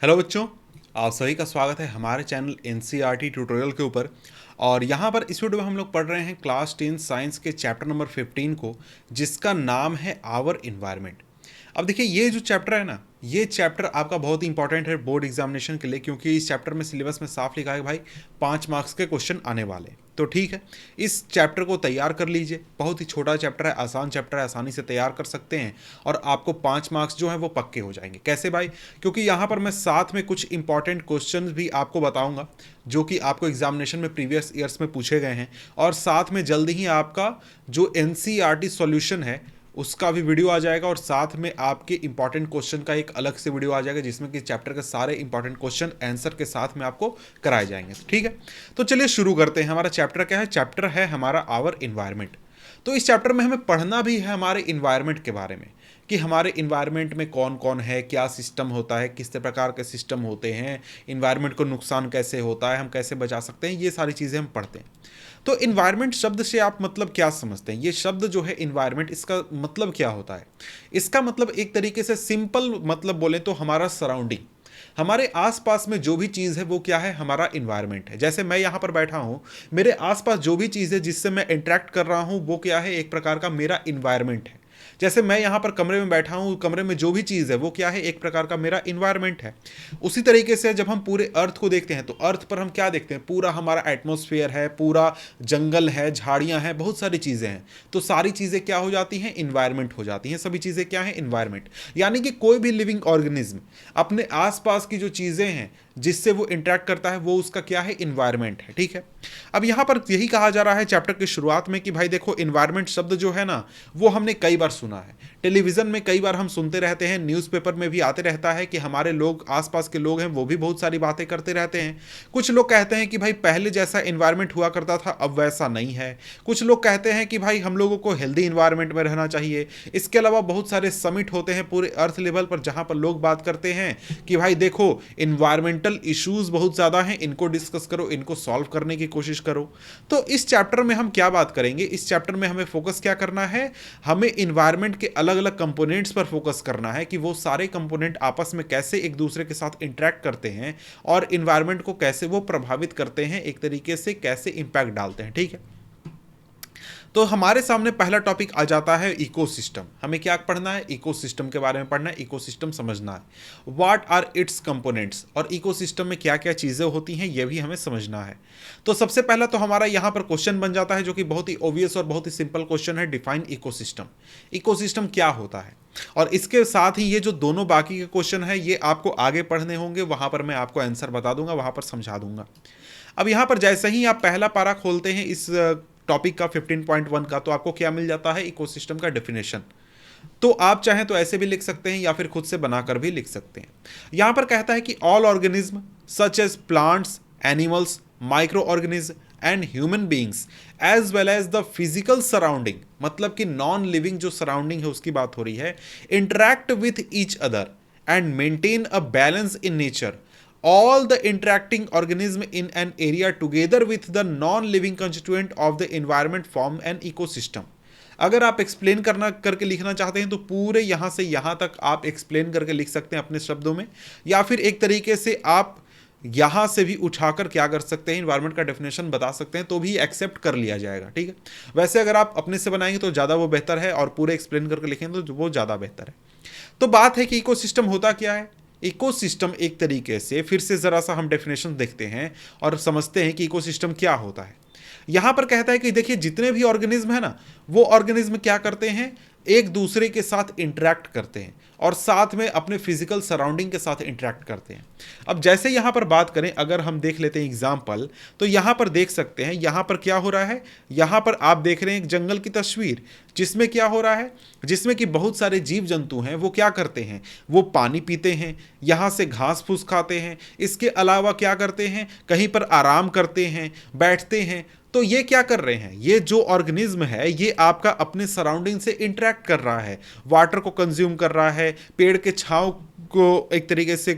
Hello बच्चों, आप सभी का स्वागत है हमारे चैनल एनसीईआरटी ट्यूटोरियल के ऊपर। और यहाँ पर इस वीडियो में हम लोग पढ़ रहे हैं क्लास 10 साइंस के चैप्टर नंबर 15 को, जिसका नाम है आवर इन्वायरमेंट। अब देखिए, ये जो चैप्टर है ना, ये चैप्टर आपका बहुत ही इंपॉर्टेंट है बोर्ड एग्जामिनेशन के लिए, क्योंकि इस चैप्टर में सिलेबस में साफ लिखा है कि भाई 5 मार्क्स के क्वेश्चन आने वाले हैं। तो ठीक है, इस चैप्टर को तैयार कर लीजिए। बहुत ही छोटा चैप्टर है, आसान चैप्टर है, आसानी से तैयार कर सकते हैं और आपको 5 मार्क्स जो है वो पक्के हो जाएंगे। कैसे भाई? क्योंकि यहाँ पर मैं साथ में कुछ इंपॉर्टेंट क्वेश्चन भी आपको बताऊंगा जो कि आपको एग्जामिनेशन में प्रीवियस ईयर्स में पूछे गए हैं, और साथ में जल्दी ही आपका जो एनसीईआरटी सॉल्यूशन है उसका भी वीडियो आ जाएगा, और साथ में आपके इंपॉर्टेंट क्वेश्चन का एक अलग से वीडियो आ जाएगा जिसमें कि चैप्टर के सारे इंपॉर्टेंट क्वेश्चन आंसर के साथ में आपको कराए जाएंगे। ठीक है, तो चलिए शुरू करते हैं। हमारा चैप्टर क्या है? चैप्टर है हमारा आवर इन्वायरमेंट। तो इस चैप्टर में हमें पढ़ना भी है हमारे इन्वायरमेंट के बारे में, कि हमारे इन्वायरमेंट में कौन कौन है, क्या सिस्टम होता है, किस प्रकार के सिस्टम होते हैं, इन्वायरमेंट को नुकसान कैसे होता है, हम कैसे बचा सकते हैं, ये सारी चीज़ें हम पढ़ते हैं। तो इन्वायरमेंट शब्द से आप मतलब क्या समझते हैं? ये शब्द जो है इन्वायरमेंट, इसका मतलब क्या होता है? इसका मतलब एक तरीके से सिंपल मतलब बोले तो हमारा सराउंडिंग, हमारे आसपास में जो भी चीज़ है वो क्या है? हमारा इन्वायरमेंट है। जैसे मैं यहाँ पर बैठा हूँ, मेरे आसपास जो भी चीज़ है जिससे मैं इंटरेक्ट कर रहा हूँ वो क्या है? एक प्रकार का मेरा इन्वायरमेंट है। जैसे मैं यहाँ पर कमरे में बैठा हूँ, कमरे में जो भी चीज़ है वो क्या है? एक प्रकार का मेरा इन्वायरमेंट है। उसी तरीके से जब हम पूरे अर्थ को देखते हैं तो अर्थ पर हम क्या देखते हैं? पूरा हमारा एटमॉस्फेयर है, पूरा जंगल है, झाड़ियाँ हैं, बहुत सारी चीज़ें हैं। तो सारी चीज़ें क्या हो जाती हैं? इन्वायरमेंट हो जाती हैं। सभी चीज़ें क्या हैं? इन्वायरमेंट। यानी कि कोई भी लिविंग ऑर्गेनिज्म अपने आसपास की जो चीज़ें हैं जिससे वो इंटरेक्ट करता है वो उसका क्या है? इन्वायरमेंट है। ठीक है, अब यहाँ पर यही कहा जा रहा है चैप्टर की शुरुआत में कि भाई देखो, इन्वायरमेंट शब्द जो है ना वो हमने कई बार सुना है, टेलीविज़न में कई बार हम सुनते रहते हैं, न्यूज़पेपर में भी आते रहता है कि हमारे लोग, आसपास के लोग हैं वो भी बहुत सारी बातें करते रहते हैं। कुछ लोग कहते हैं कि भाई पहले जैसा इन्वायरमेंट हुआ करता था अब वैसा नहीं है। कुछ लोग कहते हैं कि भाई हम लोगों को हेल्दी इन्वायरमेंट में रहना चाहिए। इसके अलावा बहुत सारे समिट होते हैं पूरे अर्थ लेवल पर जहाँ पर लोग बात करते हैं कि भाई देखो, इन्वायरमेंटल इश्यूज बहुत ज़्यादा हैं, इनको डिस्कस करो, इनको सॉल्व करने की कोशिश करो। तो इस चैप्टर में हम क्या बात करेंगे? इस चैप्टर में हमें फोकस क्या करना है? हमें इन्वायरमेंट के अलग अलग कंपोनेंट्स पर फोकस करना है कि वो सारे कंपोनेंट आपस में कैसे एक दूसरे के साथ इंटरेक्ट करते हैं और इन्वायरमेंट को कैसे वो प्रभावित करते हैं, एक तरीके से कैसे इंपैक्ट डालते हैं। ठीक है, तो हमारे सामने पहला टॉपिक आ जाता है इकोसिस्टम। हमें क्या पढ़ना है? इकोसिस्टम के बारे में पढ़ना है, इकोसिस्टम समझना है। व्हाट आर इट्स कंपोनेंट्स, और इकोसिस्टम में क्या क्या चीज़ें होती हैं ये भी हमें समझना है। तो सबसे पहला तो हमारा यहाँ पर क्वेश्चन बन जाता है जो कि बहुत ही ऑब्वियस और बहुत ही सिंपल क्वेश्चन है, डिफाइन इकोसिस्टम। इकोसिस्टम क्या होता है? और इसके साथ ही ये जो दोनों बाकी के क्वेश्चन है ये आपको आगे पढ़ने होंगे, वहाँ पर मैं आपको आंसर बता दूंगा, वहाँ पर समझा दूंगा। अब यहाँ पर जैसे ही आप पहला पारा खोलते हैं इस टॉपिक का 15.1 का, तो आपको क्या मिल जाता है? इकोसिस्टम का डेफिनेशन। तो आप चाहें तो ऐसे भी लिख सकते हैं या फिर खुद से बनाकर भी लिख सकते हैं। यहां पर कहता है कि all organism such as plants, animals, micro organism and human beings as well as the physical surrounding, मतलब कि नॉन लिविंग जो सराउंडिंग है उसकी बात हो रही है, interact with each other and maintain a balance in nature. All the interacting organism in an area together with the non-living constituent of the environment form an ecosystem। अगर आप explain करना करके लिखना चाहते हैं तो पूरे यहाँ से यहाँ तक आप एक्सप्लेन करके लिख सकते हैं अपने शब्दों में, या फिर एक तरीके से आप यहाँ से भी उठाकर क्या कर सकते हैं? इन्वायरमेंट का डेफिनेशन बता सकते हैं, तो भी एक्सेप्ट कर लिया जाएगा। ठीक है, वैसे अगर आप अपने से बनाएंगे तो ज़्यादा वो बेहतर है, और पूरे एक्सप्लेन करके लिखेंगे तो वो ज़्यादा बेहतर है। तो बात है कि इकोसिस्टम होता क्या है? इकोसिस्टम एक तरीके से, फिर से ज़रा सा हम डेफिनेशन देखते हैं और समझते हैं कि इकोसिस्टम क्या होता है। यहाँ पर कहता है कि देखिए, जितने भी ऑर्गेनिज्म है ना, वो ऑर्गेनिज्म क्या करते हैं? एक दूसरे के साथ इंटरेक्ट करते हैं और साथ में अपने फिजिकल सराउंडिंग के साथ इंटरेक्ट करते हैं। अब जैसे यहाँ पर बात करें, अगर हम देख लेते हैं एग्जाम्पल, तो यहाँ पर देख सकते हैं यहाँ पर क्या हो रहा है। यहाँ पर आप देख रहे हैं एक जंगल की तस्वीर, जिसमें क्या हो रहा है? जिसमें कि बहुत सारे जीव जंतु हैं, वो क्या करते हैं? वो पानी पीते हैं, यहाँ से घास फूस खाते हैं, इसके अलावा क्या करते हैं? कहीं पर आराम करते हैं, बैठते हैं। तो ये क्या कर रहे हैं? ये जो ऑर्गेनिज्म है ये आपका अपने सराउंडिंग से इंटरेक्ट कर रहा है, वाटर को कंज्यूम कर रहा है, पेड़ के छांव को एक तरीके से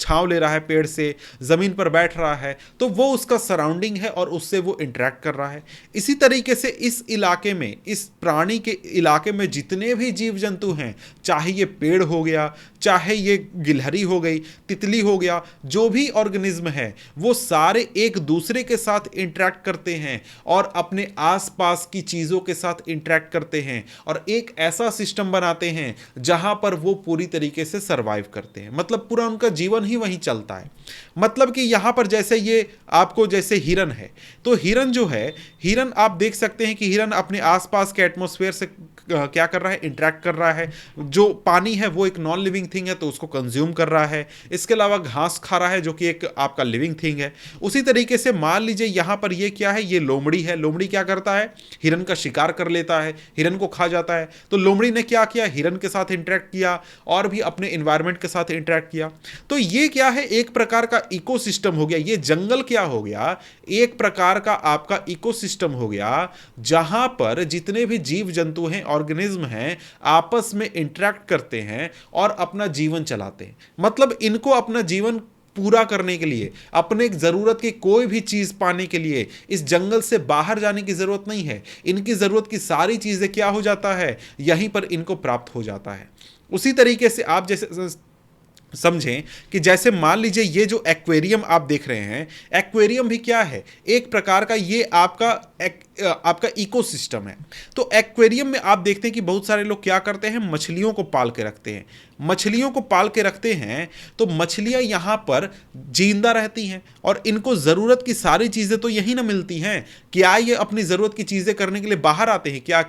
छांव ले रहा है पेड़ से, ज़मीन पर बैठ रहा है, तो वो उसका सराउंडिंग है और उससे वो इंटरेक्ट कर रहा है। इसी तरीके से इस इलाके में, इस प्राणी के इलाके में जितने भी जीव जंतु हैं, चाहे ये पेड़ हो गया, चाहे ये गिलहरी हो गई, तितली हो गया, जो भी ऑर्गेनिज्म है वो सारे एक दूसरे के साथ इंटरेक्ट करते हैं और अपने आसपास की चीज़ों के साथ इंटरेक्ट करते हैं और एक ऐसा सिस्टम बनाते हैं जहां पर वो पूरी तरीके से सरवाइव करते हैं। मतलब पूरा उनका जीवन ही वहीं चलता है। मतलब कि यहां पर जैसे ये आपको जैसे हिरन है, तो हिरन जो है, हिरन आप देख सकते हैं कि हिरन अपने आसपास के एटमॉस्फेयर से क्या कर रहा है, इंटरेक्ट कर रहा है। जो पानी है वो एक नॉन लिविंग थिंग है तो उसको कंज्यूम कर रहा है। इसके अलावा घास खा रहा है जो कि एक आपका लिविंग थिंग है। उसी तरीके से मान लीजिए यहां पर ये क्या है, ये लोमड़ी है। लोमड़ी क्या करता है, हिरन का शिकार कर लेता है, हिरन को खा जाता है। तो लोमड़ी ने क्या किया, हिरन के साथ इंटरेक्ट किया और भी अपने एनवायरनमेंट के साथ इंटरेक्ट किया। तो ये क्या है, एक प्रकार का इकोसिस्टम हो गया। ये जंगल क्या हो गया, एक प्रकार का आपका इकोसिस्टम हो गया जहां पर जितने भी जीव जंतु हैं, ऑर्गेनिज्म हैं, आपस में इंटरेक्ट करते हैं और अपना जीवन चलाते हैं। मतलब इनको अपना जीवन पूरा करने के लिए, अपने जरूरत की कोई भी चीज पाने के लिए इस जंगल से बाहर जाने की जरूरत नहीं है। इनकी जरूरत की सारी चीजें क्या हो जाता है, यहीं पर इनको प्राप्त हो जाता है। उसी तरीके से आप जैसे समझें कि जैसे मान लीजिए ये जो एक्वेरियम आप देख रहे हैं, एक्वेरियम भी क्या है, एक प्रकार का ये आपका इकोसिस्टम है। तो एक्वेरियम में आप देखते हैं कि बहुत सारे लोग क्या करते हैं, मछलियों को पाल के रखते हैं। मछलियों को पाल के रखते हैं तो मछलियां यहां पर जिंदा रहती हैं और इनको ज़रूरत की सारी चीज़ें तो यहीं ना मिलती हैं। क्या ये अपनी ज़रूरत की चीज़ें करने के लिए बाहर आते हैं, क्या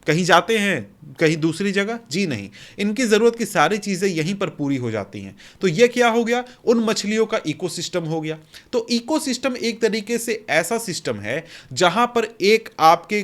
कहीं जाते हैं कहीं दूसरी जगह? जी नहीं, इनकी ज़रूरत की सारी चीज़ें यहीं पर पूरी हो जाती हैं। तो ये क्या हो गया, उन मछलियों का इकोसिस्टम हो गया। तो इकोसिस्टम एक तरीके से ऐसा सिस्टम है जहां पर एक आपके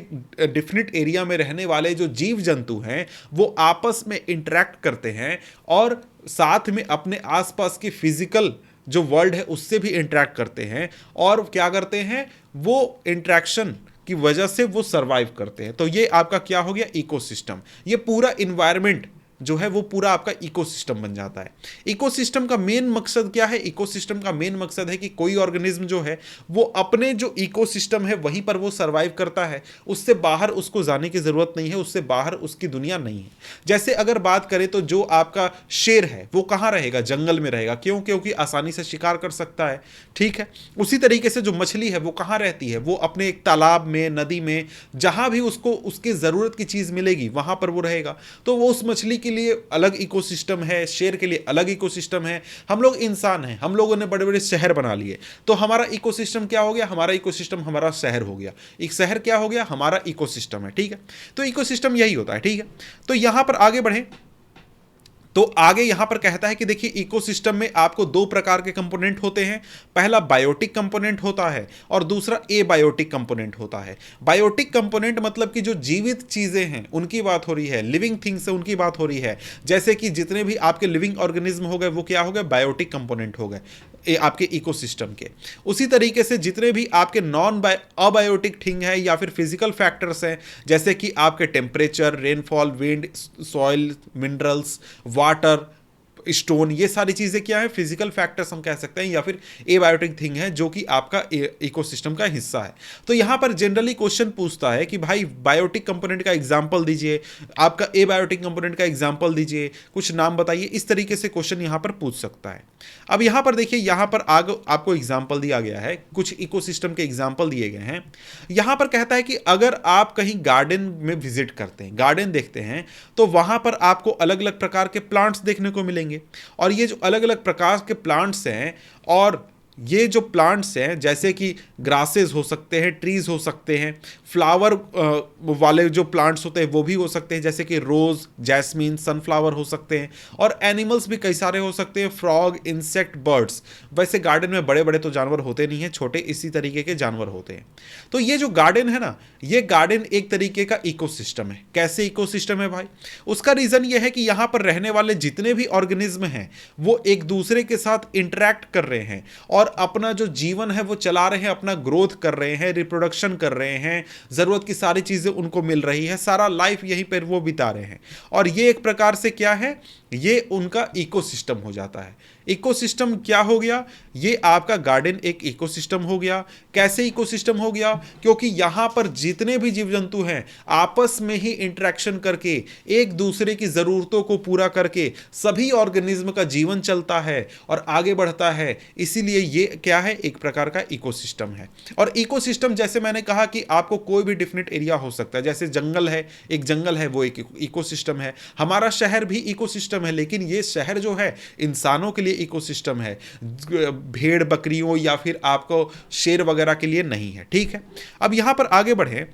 डिफिनिट एरिया में रहने वाले जो जीव जंतु हैं वो आपस में इंटरेक्ट करते हैं और साथ में अपने आसपास की फिजिकल जो वर्ल्ड है उससे भी इंटरेक्ट करते हैं और क्या करते हैं, वो इंटरेक्शन की वजह से वो सरवाइव करते हैं। तो ये आपका क्या हो गया, इकोसिस्टम। ये पूरा इन्वायरमेंट जो है वो पूरा आपका इकोसिस्टम बन जाता है। इकोसिस्टम का मेन मकसद क्या है, इकोसिस्टम का मेन मकसद है कि कोई ऑर्गेनिज्म जो है वो अपने जो इकोसिस्टम है वहीं पर वो सरवाइव करता है, उससे बाहर उसको जाने की ज़रूरत नहीं है, उससे बाहर उसकी दुनिया नहीं है। जैसे अगर बात करें तो जो आपका शेर है वो कहाँ रहेगा, जंगल में रहेगा। क्यों? क्योंकि आसानी से शिकार कर सकता है, ठीक है। उसी तरीके से जो मछली है वो कहाँ रहती है, वो अपने एक तालाब में, नदी में, जहाँ भी उसको उसकी ज़रूरत की चीज़ मिलेगी वहाँ पर वो रहेगा। तो वो उस मछली के लिए अलग इकोसिस्टम है, शेर के लिए अलग इकोसिस्टम है। हम लोग इंसान हैं, हम लोगों ने बड़े बड़े शहर बना लिए, तो हमारा इकोसिस्टम क्या हो गया, हमारा इकोसिस्टम हमारा शहर हो गया। एक शहर क्या हो गया, हमारा इकोसिस्टम है, ठीक है। तो इकोसिस्टम यही होता है, ठीक है। तो यहां पर आगे बढ़े तो आगे यहां पर कहता है कि देखिए इकोसिस्टम में आपको दो प्रकार के कंपोनेंट होते हैं। पहला बायोटिक कंपोनेंट होता है और दूसरा एबायोटिक कंपोनेंट होता है। बायोटिक कंपोनेंट मतलब कि जो जीवित चीजें हैं उनकी बात हो रही है, लिविंग थिंग्स से उनकी बात हो रही है। जैसे कि जितने भी आपके लिविंग ऑर्गेनिज्म हो गए वो क्या हो गए, बायोटिक कंपोनेंट हो गए आपके इकोसिस्टम के। उसी तरीके से जितने भी आपके अबायोटिक थिंग है या फिर फिजिकल फैक्टर्स हैं, जैसे कि आपके temperature, rainfall, wind, soil, minerals, water, stone, ये सारी चीजें क्या है, फिजिकल फैक्टर्स हम कह सकते हैं या फिर एबायोटिक थिंग है जो कि आपका इकोसिस्टम का हिस्सा है। तो यहां पर जनरली क्वेश्चन पूछता है कि भाई बायोटिक कंपोनेंट का एग्जांपल दीजिए, आपका एबायोटिक कंपोनेंट का एग्जांपल दीजिए, कुछ नाम बताइए। इस तरीके से क्वेश्चन यहां पर पूछ सकता है। अब यहां पर देखिए, यहां पर आगे आपको एग्जाम्पल दिया गया है, कुछ इकोसिस्टम के एग्जाम्पल दिए गए हैं। यहां पर कहता है कि अगर आप कहीं गार्डन में विजिट करते हैं, गार्डन देखते हैं, तो वहां पर आपको अलग अलग प्रकार के प्लांट्स देखने को मिलेंगे। और ये जो अलग अलग प्रकार के प्लांट्स हैं, और ये जो प्लांट्स हैं जैसे कि ग्रासेस हो सकते हैं, ट्रीज हो सकते हैं, फ्लावर वाले जो प्लांट्स होते हैं वो भी हो सकते हैं, जैसे कि रोज, जैस्मीन, सनफ्लावर हो सकते हैं। और एनिमल्स भी कई सारे हो सकते हैं, फ्रॉग, इंसेक्ट, बर्ड्स। वैसे गार्डन में बड़े बड़े तो जानवर होते नहीं हैं, छोटे इसी तरीके के जानवर होते हैं। तो ये जो गार्डन है ना, ये गार्डन एक तरीके का इकोसिस्टम है। कैसे इकोसिस्टम है भाई? उसका रीजन ये है कि यहाँ पर रहने वाले जितने भी ऑर्गेनिज्म हैं वो एक दूसरे के साथ इंटरेक्ट कर रहे हैं और और अपना जो जीवन है वो चला रहे हैं, अपना ग्रोथ कर रहे हैं, रिप्रोडक्शन कर रहे हैं, ज़रूरत की सारी चीज़ें उनको मिल रही है, सारा लाइफ यहीं पर वो बिता रहे हैं। और ये एक प्रकार से क्या है, ये उनका इकोसिस्टम हो जाता है। इकोसिस्टम क्या हो गया, ये आपका गार्डन एक इकोसिस्टम हो गया। कैसे इकोसिस्टम हो गया, क्योंकि यहां पर जितने भी जीव जंतु हैं आपस में ही इंटरेक्शन करके एक दूसरे की जरूरतों को पूरा करके सभी ऑर्गेनिज्म का जीवन चलता है और आगे बढ़ता है। इसीलिए ये क्या है, एक प्रकार का इकोसिस्टम है। और इकोसिस्टम जैसे मैंने कहा कि आपको कोई भी डिफिनिट एरिया हो सकता है, जैसे जंगल है, एक जंगल है वो एक इकोसिस्टम है। हमारा शहर भी इकोसिस्टम है, लेकिन ये शहर जो है इंसानों के लिए इकोसिस्टम है, भेड़ बकरियों या फिर आपको शेर वगैरह के लिए नहीं है। ठीक है, अब यहां पर आगे बढ़े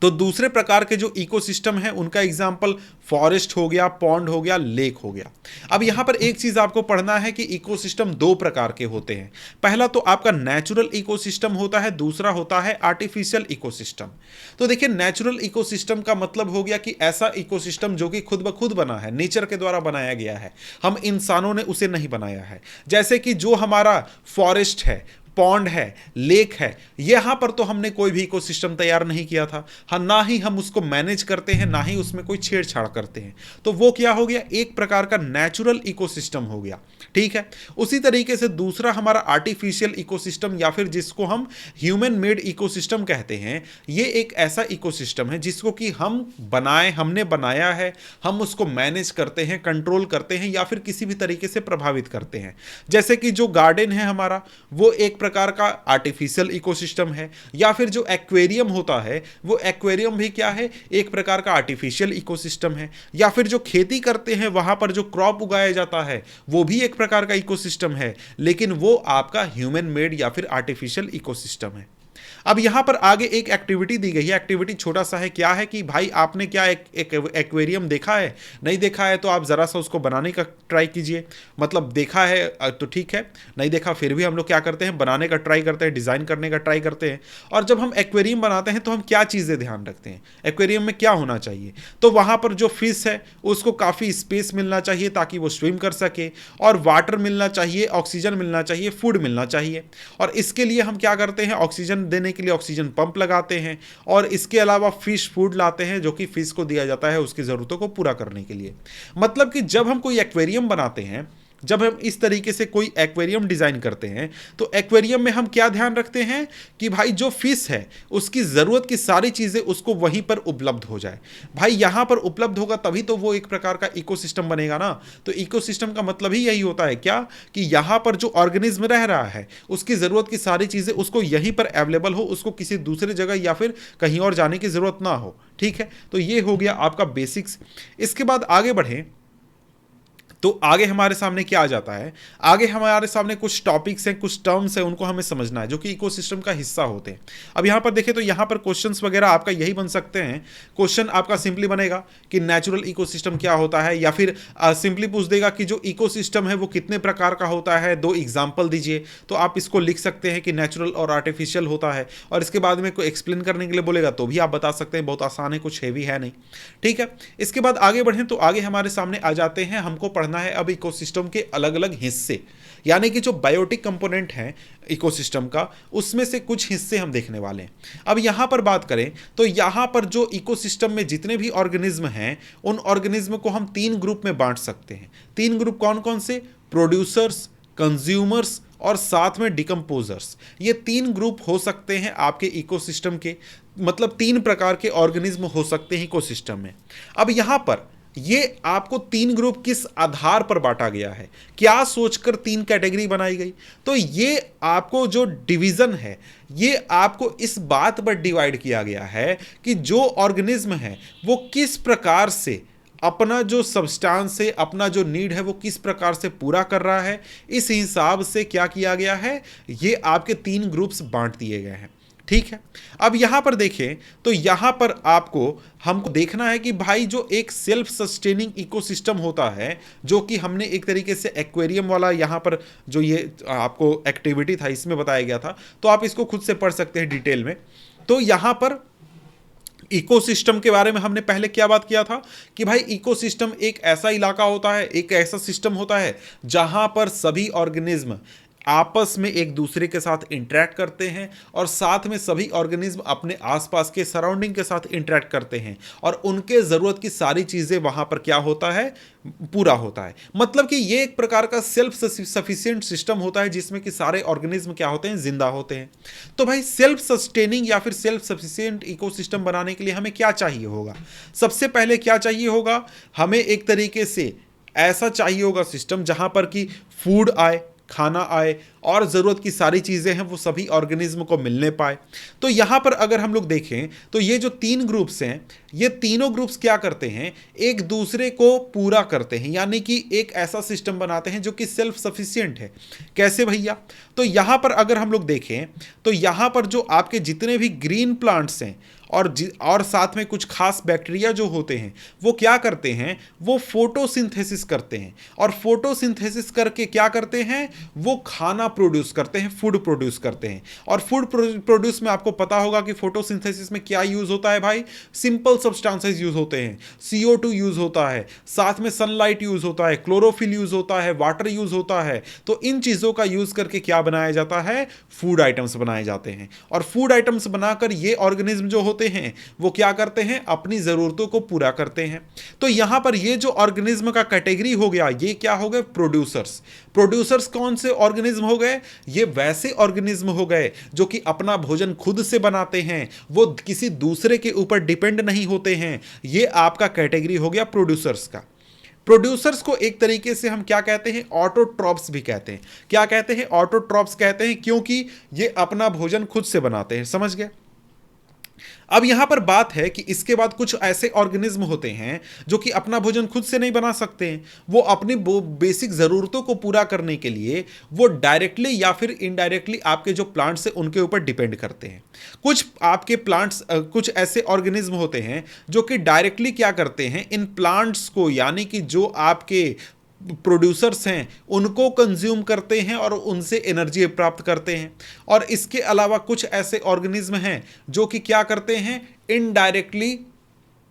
तो दूसरे प्रकार के जो इकोसिस्टम है उनका एग्जाम्पल फॉरेस्ट हो गया, पॉन्ड हो गया, लेक हो गया। अब यहां पर एक चीज आपको पढ़ना है कि इकोसिस्टम दो प्रकार के होते हैं। पहला तो आपका नेचुरल इकोसिस्टम होता है, दूसरा होता है आर्टिफिशियल इकोसिस्टम। तो देखिए, नेचुरल इकोसिस्टम का मतलब हो गया कि ऐसा इकोसिस्टम जो कि खुद ब खुद बना है, नेचर के द्वारा बनाया गया है, हम इंसानों ने उसे नहीं बनाया है। जैसे कि जो हमारा फॉरेस्ट है, पॉन्ड है, लेक है, यहां पर तो हमने कोई भी इकोसिस्टम तैयार नहीं किया था, हाँ, ना ही हम उसको मैनेज करते हैं, ना ही उसमें कोई छेड़छाड़ करते हैं। तो वो क्या हो गया, एक प्रकार का नेचुरल इकोसिस्टम हो गया। ठीक है, उसी तरीके से दूसरा हमारा आर्टिफिशियल इकोसिस्टम या फिर जिसको हम ह्यूमन मेड इकोसिस्टम कहते हैं, ये एक ऐसा इकोसिस्टम है जिसको कि हम बनाए, हमने बनाया है, हम उसको मैनेज करते हैं, कंट्रोल करते हैं या फिर किसी भी तरीके से प्रभावित करते हैं। जैसे कि जो गार्डन है हमारा, वो एक प्रकार का आर्टिफिशियल इकोसिस्टम है, या फिर जो एक्वेरियम होता है वो एक्वेरियम भी क्या है, एक प्रकार का आर्टिफिशियल इकोसिस्टम है। या फिर जो खेती करते हैं वहां पर जो क्रॉप उगाया जाता है वो भी एक प्रकार का इकोसिस्टम है, लेकिन वो आपका ह्यूमन मेड या फिर आर्टिफिशियल इकोसिस्टम है। अब यहां पर आगे एक एक्टिविटी दी गई है। एक्टिविटी छोटा सा है, क्या है कि भाई आपने क्या एक एक्वेरियम देखा है, नहीं देखा है तो आप जरा सा उसको बनाने का ट्राई कीजिए। मतलब देखा है तो ठीक है, नहीं देखा फिर भी हम लोग क्या करते हैं, बनाने का ट्राई करते हैं, डिजाइन करने का ट्राई करते हैं। और जब हम एक्वेरियम बनाते हैं तो हम क्या चीजें ध्यान रखते हैं, एक्वेरियम में क्या होना चाहिए, तो वहां पर जो फिश है उसको काफी स्पेस मिलना चाहिए ताकि वो स्विम कर सके, और वाटर मिलना चाहिए, ऑक्सीजन मिलना चाहिए, फूड मिलना चाहिए। और इसके लिए हम क्या करते हैं, ऑक्सीजन देने के लिए ऑक्सीजन पंप लगाते हैं, और इसके अलावा फिश फूड लाते हैं जो कि फिश को दिया जाता है उसकी जरूरतों को पूरा करने के लिए। मतलब कि जब हम कोई एक्वेरियम बनाते हैं, जब हम इस तरीके से कोई एक्वेरियम डिजाइन करते हैं, तो एक्वेरियम में हम क्या ध्यान रखते हैं कि भाई जो फिश है उसकी जरूरत की सारी चीजें उसको वहीं पर उपलब्ध हो जाए। भाई यहां पर उपलब्ध होगा तभी तो वो एक प्रकार का इकोसिस्टम बनेगा ना। तो इकोसिस्टम का मतलब ही यही होता है क्या, कि यहां पर जो ऑर्गेनिज्म रह रहा है उसकी जरूरत की सारी चीजें उसको यहीं पर अवेलेबल हो, उसको किसी दूसरे जगह या फिर कहीं और जाने की जरूरत ना हो। ठीक है, तो ये हो गया आपका बेसिक्स। इसके बाद आगे बढ़े तो आगे हमारे सामने क्या आ जाता है, आगे हमारे सामने कुछ टॉपिक्स हैं, कुछ टर्म्स हैं, उनको हमें समझना है जो कि इकोसिस्टम का हिस्सा होते हैं। अब यहाँ पर देखें तो यहाँ पर क्वेश्चंस वगैरह आपका यही बन सकते हैं। क्वेश्चन आपका सिंपली बनेगा कि नेचुरल इकोसिस्टम क्या होता है, या फिर सिंपली पूछ देगा कि जो इकोसिस्टम है वो कितने प्रकार का होता है, दो एग्जाम्पल दीजिए। तो आप इसको लिख सकते हैं कि नेचुरल और आर्टिफिशियल होता है, और इसके बाद में कोई एक्सप्लेन करने के लिए बोलेगा तो भी आप बता सकते हैं। बहुत आसान है, कुछ हेवी है नहीं। ठीक है, इसके बाद आगे बढ़ें तो आगे हमारे सामने आ जाते हैं, हमको पढ़ना है अब इकोसिस्टम के अलग अलग हिस्से, यानी कि जो बायोटिक कंपोनेंट हैं इकोसिस्टम का, उसमें से कुछ हिस्से हम देखने वाले हैं। अब यहां पर बात करें तो यहां पर जो इकोसिस्टम में जितने भी ऑर्गेनिज्म हैं उन ऑर्गेनिज्म को हम तीन ग्रुप में बांट सकते हैं। तीन ग्रुप कौन कौन से, प्रोड्यूसर्स, कंज्यूमर्स और साथ में डिकम्पोजर्स। ये तीन ग्रुप हो सकते हैं आपके इकोसिस्टम के, मतलब तीन प्रकार के ऑर्गेनिज्म हो सकते हैं इकोसिस्टम में। अब यहां पर ये आपको तीन ग्रुप किस आधार पर बांटा गया है, क्या सोचकर तीन कैटेगरी बनाई गई, तो ये आपको जो डिवीजन है ये आपको इस बात पर डिवाइड किया गया है कि जो ऑर्गेनिज्म है वो किस प्रकार से अपना जो सब्सटेंस है, अपना जो नीड है वो किस प्रकार से पूरा कर रहा है। इस हिसाब से क्या किया गया है, ये आपके तीन ग्रुप्स बांट दिए गए हैं। ठीक है, अब यहां पर देखें तो यहां पर आपको हमको देखना है कि भाई जो एक सेल्फ सस्टेनिंग इकोसिस्टम होता है, जो कि हमने एक तरीके से एक्वेरियम वाला यहां पर जो ये आपको एक्टिविटी था इसमें बताया गया था, तो आप इसको खुद से पढ़ सकते हैं डिटेल में। तो यहां पर इकोसिस्टम के बारे में हमने पहले क्या बात किया था कि भाई इकोसिस्टम एक ऐसा इलाका होता है, एक ऐसा सिस्टम होता है जहां पर सभी ऑर्गेनिज्म आपस में एक दूसरे के साथ इंटरेक्ट करते हैं और साथ में सभी ऑर्गेनिज्म अपने आसपास के सराउंडिंग के साथ इंटरेक्ट करते हैं और उनके ज़रूरत की सारी चीज़ें वहाँ पर क्या होता है, पूरा होता है। मतलब कि ये एक प्रकार का सेल्फ सफिशिएंट सिस्टम होता है जिसमें कि सारे ऑर्गेनिज्म क्या होते हैं, जिंदा होते हैं। तो भाई सेल्फ सस्टेनिंग या फिर सेल्फ सफिशिएंट इकोसिस्टम बनाने के लिए हमें क्या चाहिए होगा? सबसे पहले क्या चाहिए होगा, हमें एक तरीके से ऐसा चाहिए होगा सिस्टम जहां पर कि फूड आए, खाना आए और ज़रूरत की सारी चीज़ें हैं वो सभी ऑर्गेनिज्म को मिलने पाए। तो यहाँ पर अगर हम लोग देखें तो ये जो तीन ग्रुप्स हैं, ये तीनों ग्रुप्स क्या करते हैं, एक दूसरे को पूरा करते हैं, यानी कि एक ऐसा सिस्टम बनाते हैं जो कि सेल्फ सफिशिएंट है। कैसे भैया? तो यहाँ पर अगर हम लोग देखें तो यहाँ पर जो आपके जितने भी ग्रीन प्लांट्स हैं और साथ में कुछ खास बैक्टीरिया जो होते हैं वो क्या करते हैं, वो फोटोसिंथेसिस करते हैं और फोटोसिंथेसिस करके क्या करते हैं, वो खाना प्रोड्यूस करते हैं, फूड प्रोड्यूस करते हैं। और फूड प्रोड्यूस में आपको पता होगा कि फोटोसिंथेसिस में क्या यूज होता है भाई, सिंपल सब्सटेंसेस यूज होते हैं, CO2 यूज होता है, साथ में सनलाइट यूज होता है, क्लोरोफिल यूज होता है, वाटर यूज होता है। तो इन चीजों का यूज करके क्या बनाया जाता है, फूड आइटम्स बनाए जाते हैं। और फूड आइटम्स बनाकर ये ऑर्गेनिज्म जो होते हैं वो क्या करते हैं, अपनी जरूरतों को पूरा करते हैं। तो यहां पर ये जो ऑर्गेनिज्म का कैटेगरी हो गया, ये क्या हो गए, प्रोड्यूसर्स। प्रोड्यूसर्स कौन से ऑर्गेनिज्म हो गए, ये वैसे ऑर्गेनिज्म हो गए जो कि अपना भोजन खुद से बनाते हैं, वो किसी दूसरे के ऊपर डिपेंड नहीं होते हैं। ये आपका कैटेगरी हो गया प्रोड्यूसर्स का। प्रोड्यूसर्स को एक तरीके से हम क्या कहते हैं, ऑटोट्रॉप्स भी कहते हैं। क्या कहते हैं, ऑटोट्रॉप्स कहते हैं, क्योंकि ये अपना भोजन खुद से बनाते हैं। समझ गए? अब यहां पर बात है कि इसके बाद कुछ ऐसे ऑर्गेनिज्म होते हैं जो कि अपना भोजन खुद से नहीं बना सकते हैं। वो अपनी बेसिक जरूरतों को पूरा करने के लिए वो डायरेक्टली या फिर इनडायरेक्टली आपके जो प्लांट्स हैं उनके ऊपर डिपेंड करते हैं। कुछ आपके प्लांट्स, कुछ ऐसे ऑर्गेनिज्म होते हैं जो कि डायरेक्टली क्या करते हैं, इन प्लांट्स को, यानी कि जो आपके प्रोड्यूसर्स हैं उनको कंज्यूम करते हैं और उनसे एनर्जी प्राप्त करते हैं। और इसके अलावा कुछ ऐसे ऑर्गेनिज्म हैं जो कि क्या करते हैं, इनडायरेक्टली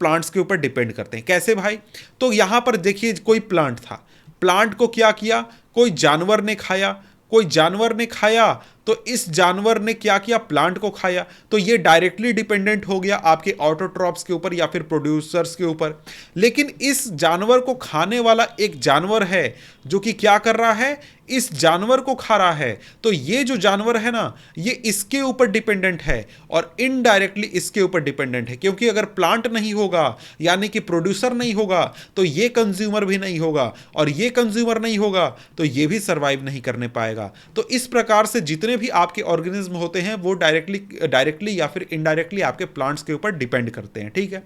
प्लांट्स के ऊपर डिपेंड करते हैं। कैसे भाई? तो यहां पर देखिए, कोई प्लांट था, प्लांट को क्या किया, कोई जानवर ने खाया, कोई जानवर ने खाया तो इस जानवर ने क्या किया, प्लांट को खाया। तो ये डायरेक्टली डिपेंडेंट हो गया आपके ऑटोट्रॉप्स के ऊपर या फिर प्रोड्यूसर्स के ऊपर। लेकिन इस जानवर को खाने वाला एक जानवर है जो कि क्या कर रहा है, इस जानवर को खा रहा है। तो ये जो जानवर है ना, ये इसके ऊपर डिपेंडेंट है और इनडायरेक्टली इसके ऊपर डिपेंडेंट है, क्योंकि अगर प्लांट नहीं होगा यानी कि प्रोड्यूसर नहीं होगा तो ये कंज्यूमर भी नहीं होगा, और ये कंज्यूमर नहीं होगा तो ये भी सर्वाइव नहीं करने पाएगा। तो इस प्रकार से जितने भी आपके ऑर्गेनिज्म होते हैं वो डायरेक्टली या फिर इनडायरेक्टली आपके प्लांट्स के ऊपर डिपेंड करते हैं। ठीक है,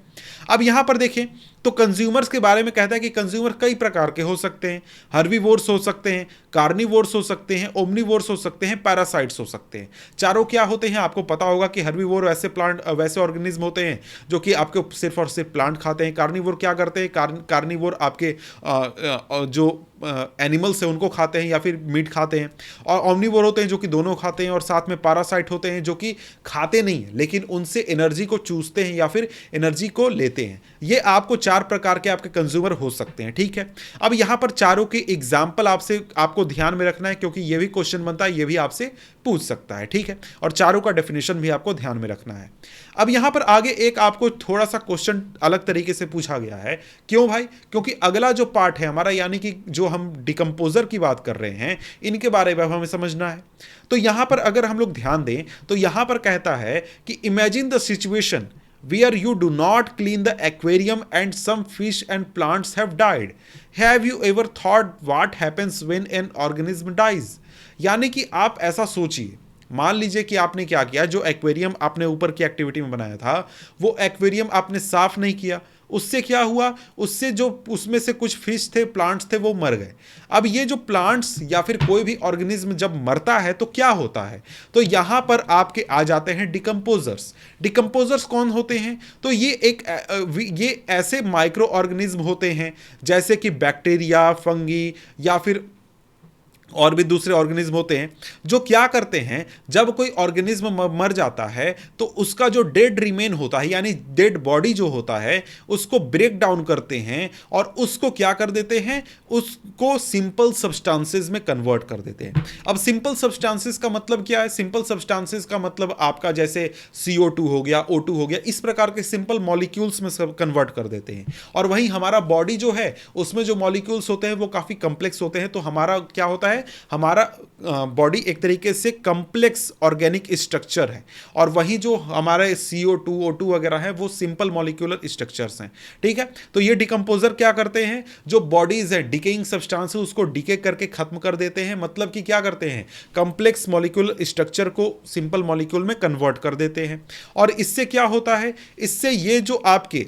अब यहां पर देखें तो कंज्यूमर्स के बारे में कहता है कि कंज्यूमर कई प्रकार के हो सकते हैं। हर्बीवोर्स हो सकते हैं, कार्निवोर्स हो सकते हैं, ओमनीवोर्स हो सकते हैं, पैरासाइट्स हो सकते हैं। चारों क्या होते हैं, आपको पता होगा कि हर्बीवोर वैसे ऑर्गेनिज्म होते हैं जो कि आपके सिर्फ और सिर्फ प्लांट खाते हैं। कार्निवोर क्या करते हैं, कार्निवोर आपके जो एनिमल्स हैं उनको खाते हैं या फिर मीट खाते हैं। और ओमनीवोर होते हैं जो कि दोनों खाते हैं, और साथ में पैरासाइट होते हैं जो कि खाते नहीं लेकिन उनसे एनर्जी को चूसते हैं या फिर एनर्जी को लेते हैं। ये आपको चार प्रकार के आपके कंज्यूमर हो सकते हैं। ठीक है, अब यहां पर चारों के एग्जाम्पल आपको ध्यान में रखना है, क्योंकि ये भी क्वेश्चन बनता है, ये भी आपसे पूछ सकता है। ठीक है, और चारों का डेफिनेशन भी आपको ध्यान में रखना है। अब यहां पर आगे एक आपको थोड़ा सा क्वेश्चन अलग तरीके से पूछा गया है। क्यों भाई? क्योंकि अगला जो पार्ट है हमारा, यानी कि जो हम डिकम्पोजर की बात कर रहे हैं, इनके बारे में हमें समझना है। तो यहां पर अगर हम लोग ध्यान दें तो यहां पर कहता है कि imagine the situation where you do not clean the aquarium and some fish and plants have died. Have you ever thought what happens when an organism dies? यानी कि आप ऐसा सोचिए, मान लीजिए कि आपने क्या किया, जो एक्वेरियम आपने ऊपर की एक्टिविटी में बनाया था वो एक्वेरियम आपने साफ नहीं किया, उससे क्या हुआ, उससे जो उसमें से कुछ फिश थे, प्लांट्स थे, वो मर गए। अब ये जो प्लांट्स या फिर कोई भी ऑर्गेनिज्म जब मरता है तो क्या होता है, तो यहां पर आपके आ जाते हैं डिकम्पोजर्स। डिकम्पोजर्स कौन होते हैं, तो ये ऐसे माइक्रो ऑर्गेनिज्म होते हैं जैसे कि बैक्टीरिया, फंगी या फिर और भी दूसरे ऑर्गेनिज्म होते हैं जो क्या करते हैं, जब कोई ऑर्गेनिज्म मर जाता है तो उसका जो डेड रिमेन होता है यानी डेड बॉडी जो होता है उसको ब्रेक डाउन करते हैं और उसको क्या कर देते हैं, उसको सिंपल सब्सटेंसेस में कन्वर्ट कर देते हैं। अब सिंपल सब्सटेंसेस का मतलब क्या है? सिंपल सब्सटेंसेस का मतलब आपका जैसे CO2 हो गया, O2 हो गया, इस प्रकार के सिंपल मॉलिक्यूल्स में सब कन्वर्ट कर देते हैं। और वहीं हमारा बॉडी जो है उसमें जो मॉलिक्यूल्स होते हैं वो काफ़ी कम्प्लेक्स होते हैं। तो हमारा क्या होता है, हमारा बॉडी एक तरीके से कम्प्लेक्स ऑर्गेनिक स्ट्रक्चर है और वहीं जो हमारे CO2 O2 वगैरह है वो सिंपल मॉलिक्यूलर स्ट्रक्चर्स हैं। ठीक है, तो ये डिकम्पोजर क्या करते हैं, जो बॉडीज है डिकेइंग सब्सटेंस उसको डिके करके खत्म कर देते हैं। मतलब कि क्या करते हैं, कम्प्लेक्स मॉलिक्यूलर स्ट्रक्चर को सिंपल मॉलिक्यूल में कन्वर्ट कर देते हैं। और इससे क्या होता है, इससे ये जो आपके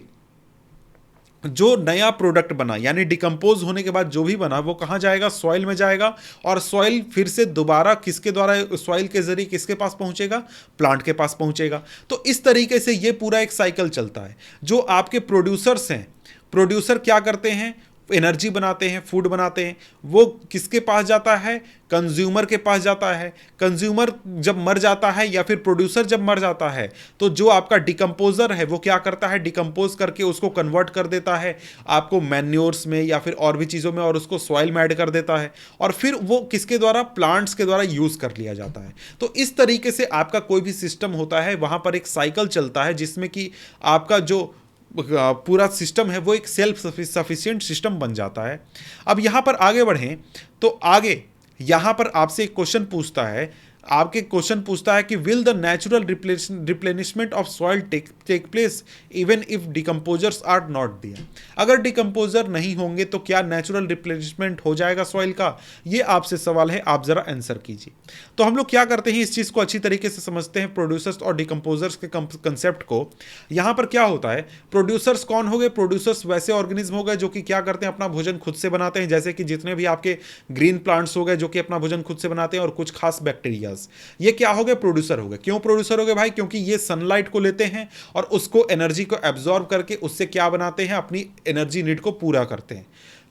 जो नया प्रोडक्ट बना यानी डिकम्पोज होने के बाद जो भी बना वो कहाँ जाएगा, सॉइल में जाएगा। और सॉइल फिर से दोबारा किसके द्वारा, सॉइल के जरिए किसके पास पहुंचेगा, प्लांट के पास पहुंचेगा। तो इस तरीके से ये पूरा एक साइकिल चलता है। जो आपके प्रोड्यूसर्स हैं, प्रोड्यूसर क्या करते हैं, एनर्जी बनाते हैं, फूड बनाते हैं, वो किसके पास जाता है, कंज्यूमर के पास जाता है। कंज्यूमर जब मर जाता है या फिर प्रोड्यूसर जब मर जाता है तो जो आपका डिकम्पोजर है वो क्या करता है, डिकम्पोज करके उसको कन्वर्ट कर देता है आपको मैन्योर्स में या फिर और भी चीज़ों में, और उसको सॉइल में ऐड कर देता है और फिर वो किसके द्वारा, प्लांट्स के द्वारा यूज़ कर लिया जाता है। तो इस तरीके से आपका कोई भी सिस्टम होता है वहाँ पर एक साइकिल चलता है जिसमें कि आपका जो पूरा सिस्टम है वो एक सेल्फ सफिशिएंट सिस्टम बन जाता है। अब यहाँ पर आगे बढ़ें तो आगे यहाँ पर आपसे एक क्वेश्चन पूछता है, आपके क्वेश्चन पूछता है कि will the natural replenishment of soil take place even if decomposers are not there. अगर डिकम्पोजर नहीं होंगे तो क्या नेचुरल रिप्लेनिशमेंट हो जाएगा सॉइल का? ये आपसे सवाल है, आप जरा आंसर कीजिए। तो हम लोग क्या करते हैं, इस चीज़ को अच्छी तरीके से समझते हैं प्रोड्यूसर्स और डिकम्पोजर्स के कंसेप्ट को। यहाँ पर क्या होता है, प्रोड्यूसर्स कौन हो गए, प्रोड्यूसर्स वैसे ऑर्गेनिज्म हो गए जो कि क्या करते हैं, अपना भोजन खुद से बनाते हैं। जैसे कि जितने भी आपके ग्रीन प्लांट्स हो गए जो कि अपना भोजन खुद से बनाते हैं, और कुछ खास बैक्टीरिया, ये क्या हो गए, प्रोड्यूसर हो गए। क्यों प्रोड्यूसर हो गए भाई? क्योंकि ये सनलाइट को लेते हैं और उसको एनर्जी को एब्जॉर्ब करके उससे क्या बनाते हैं, अपनी एनर्जी नीड को पूरा करते हैं।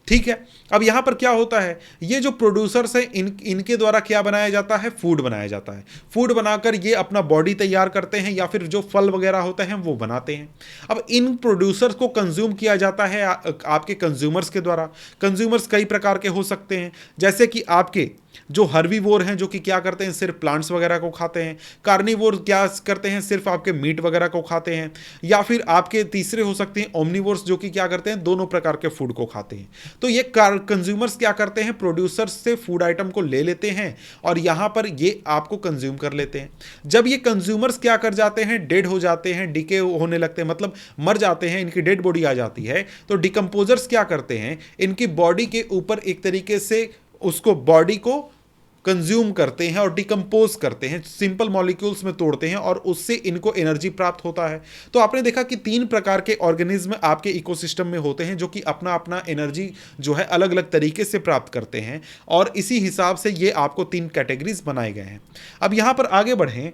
ठीक है, अब यहां पर क्या होता है, ये जो प्रोड्यूसर्स हैं इनके द्वारा क्या बनाया जाता है, फूड बनाया जाता है। फूड बनाकर ये अपना बॉडी तैयार करते हैं या फिर जो फल वगैरह होते हैं वो बनाते हैं। अब इन प्रोड्यूसर्स को कंज्यूम किया जाता है आपके कंज्यूमर्स के द्वारा। कंज्यूमर्स कई प्रकार के हो सकते हैं, जैसे कि आपके जो हर्बीवोर हैं जो कि क्या करते हैं, सिर्फ प्लांट्स वगैरह को खाते हैं। कार्निवोर क्या करते हैं, सिर्फ आपके मीट वगैरह को खाते हैं। या फिर आपके तीसरे हो सकते हैं ओमनिवोर्स जो कि क्या करते हैं, दोनों प्रकार के फूड को खाते हैं। तो ये कंज्यूमर्स क्या करते हैं, प्रोड्यूसर्स से फूड आइटम को ले लेते हैं और यहाँ पर ये आपको कंज्यूम कर लेते हैं। जब ये कंज्यूमर्स क्या कर जाते हैं, डेड हो जाते हैं, डिके होने लगते हैं, मतलब मर जाते हैं, इनकी डेड बॉडी आ जाती है, तो डिकम्पोजर्स क्या करते हैं, इनकी बॉडी के ऊपर एक तरीके से उसको बॉडी को कंज्यूम करते हैं और डिकम्पोज करते हैं, सिंपल मॉलिक्यूल्स में तोड़ते हैं और उससे इनको एनर्जी प्राप्त होता है। तो आपने देखा कि 3 प्रकार के ऑर्गेनिज्म आपके इकोसिस्टम में होते हैं जो कि अपना अपना एनर्जी जो है अलग अलग तरीके से प्राप्त करते हैं, और इसी हिसाब से ये आपको 3 कैटेगरीज बनाए गए हैं। अब यहाँ पर आगे बढ़ें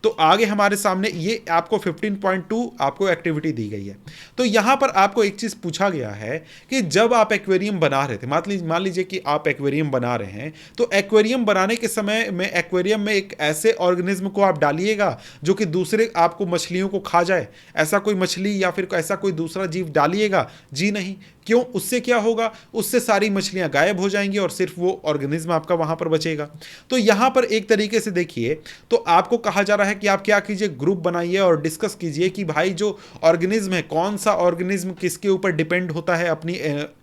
तो आगे हमारे सामने ये आपको 15.2 आपको एक्टिविटी दी गई है। तो यहाँ पर आपको एक चीज़ पूछा गया है कि जब आप एक्वेरियम बना रहे थे, मान लीजिए कि आप एक्वेरियम बना रहे हैं, तो एक्वेरियम बनाने के समय में एक्वेरियम में एक ऐसे ऑर्गेनिज्म को आप डालिएगा जो कि दूसरे आपको मछलियों को खा जाए। ऐसा कोई मछली या फिर ऐसा कोई दूसरा जीव डालिएगा? जी नहीं। क्यों? उससे क्या होगा, उससे सारी मछलियां गायब हो जाएंगी और सिर्फ वो ऑर्गेनिज्म आपका वहां पर बचेगा। तो यहां पर एक तरीके से देखिए, तो आपको कहा जा रहा है कि आप क्या कीजिए, ग्रुप बनाइए और डिस्कस कीजिए कि भाई जो ऑर्गेनिज्म है, कौन सा ऑर्गेनिज्म किसके ऊपर डिपेंड होता है अपनी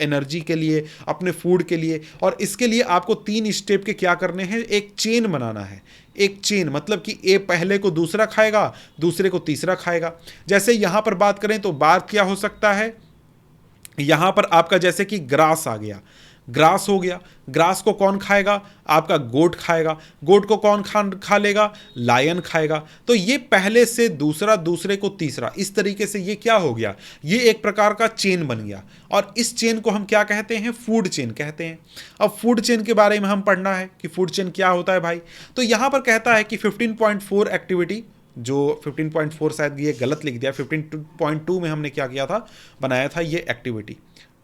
एनर्जी के लिए, अपने फूड के लिए। और इसके लिए आपको 3 स्टेप के क्या करने हैं, एक चेन बनाना है। एक चेन मतलब कि ए पहले को दूसरा खाएगा, दूसरे को तीसरा खाएगा। जैसे यहां पर बात करें तो बात क्या हो सकता है, यहां पर आपका जैसे कि ग्रास आ गया, ग्रास हो गया। ग्रास को कौन खाएगा, आपका गोट खाएगा। गोट को कौन खा लेगा, लायन खाएगा। तो ये पहले से दूसरा, दूसरे को तीसरा, इस तरीके से ये क्या हो गया, ये एक प्रकार का चेन बन गया। और इस चेन को हम क्या कहते हैं, फूड चेन कहते हैं। अब फूड चेन के बारे में हम पढ़ना है कि फूड चेन क्या होता है भाई। तो यहां पर कहता है कि 15.4 एक्टिविटी, जो 15.4 शायद ये गलत लिख दिया, 15.2 में हमने क्या किया था, बनाया था ये एक्टिविटी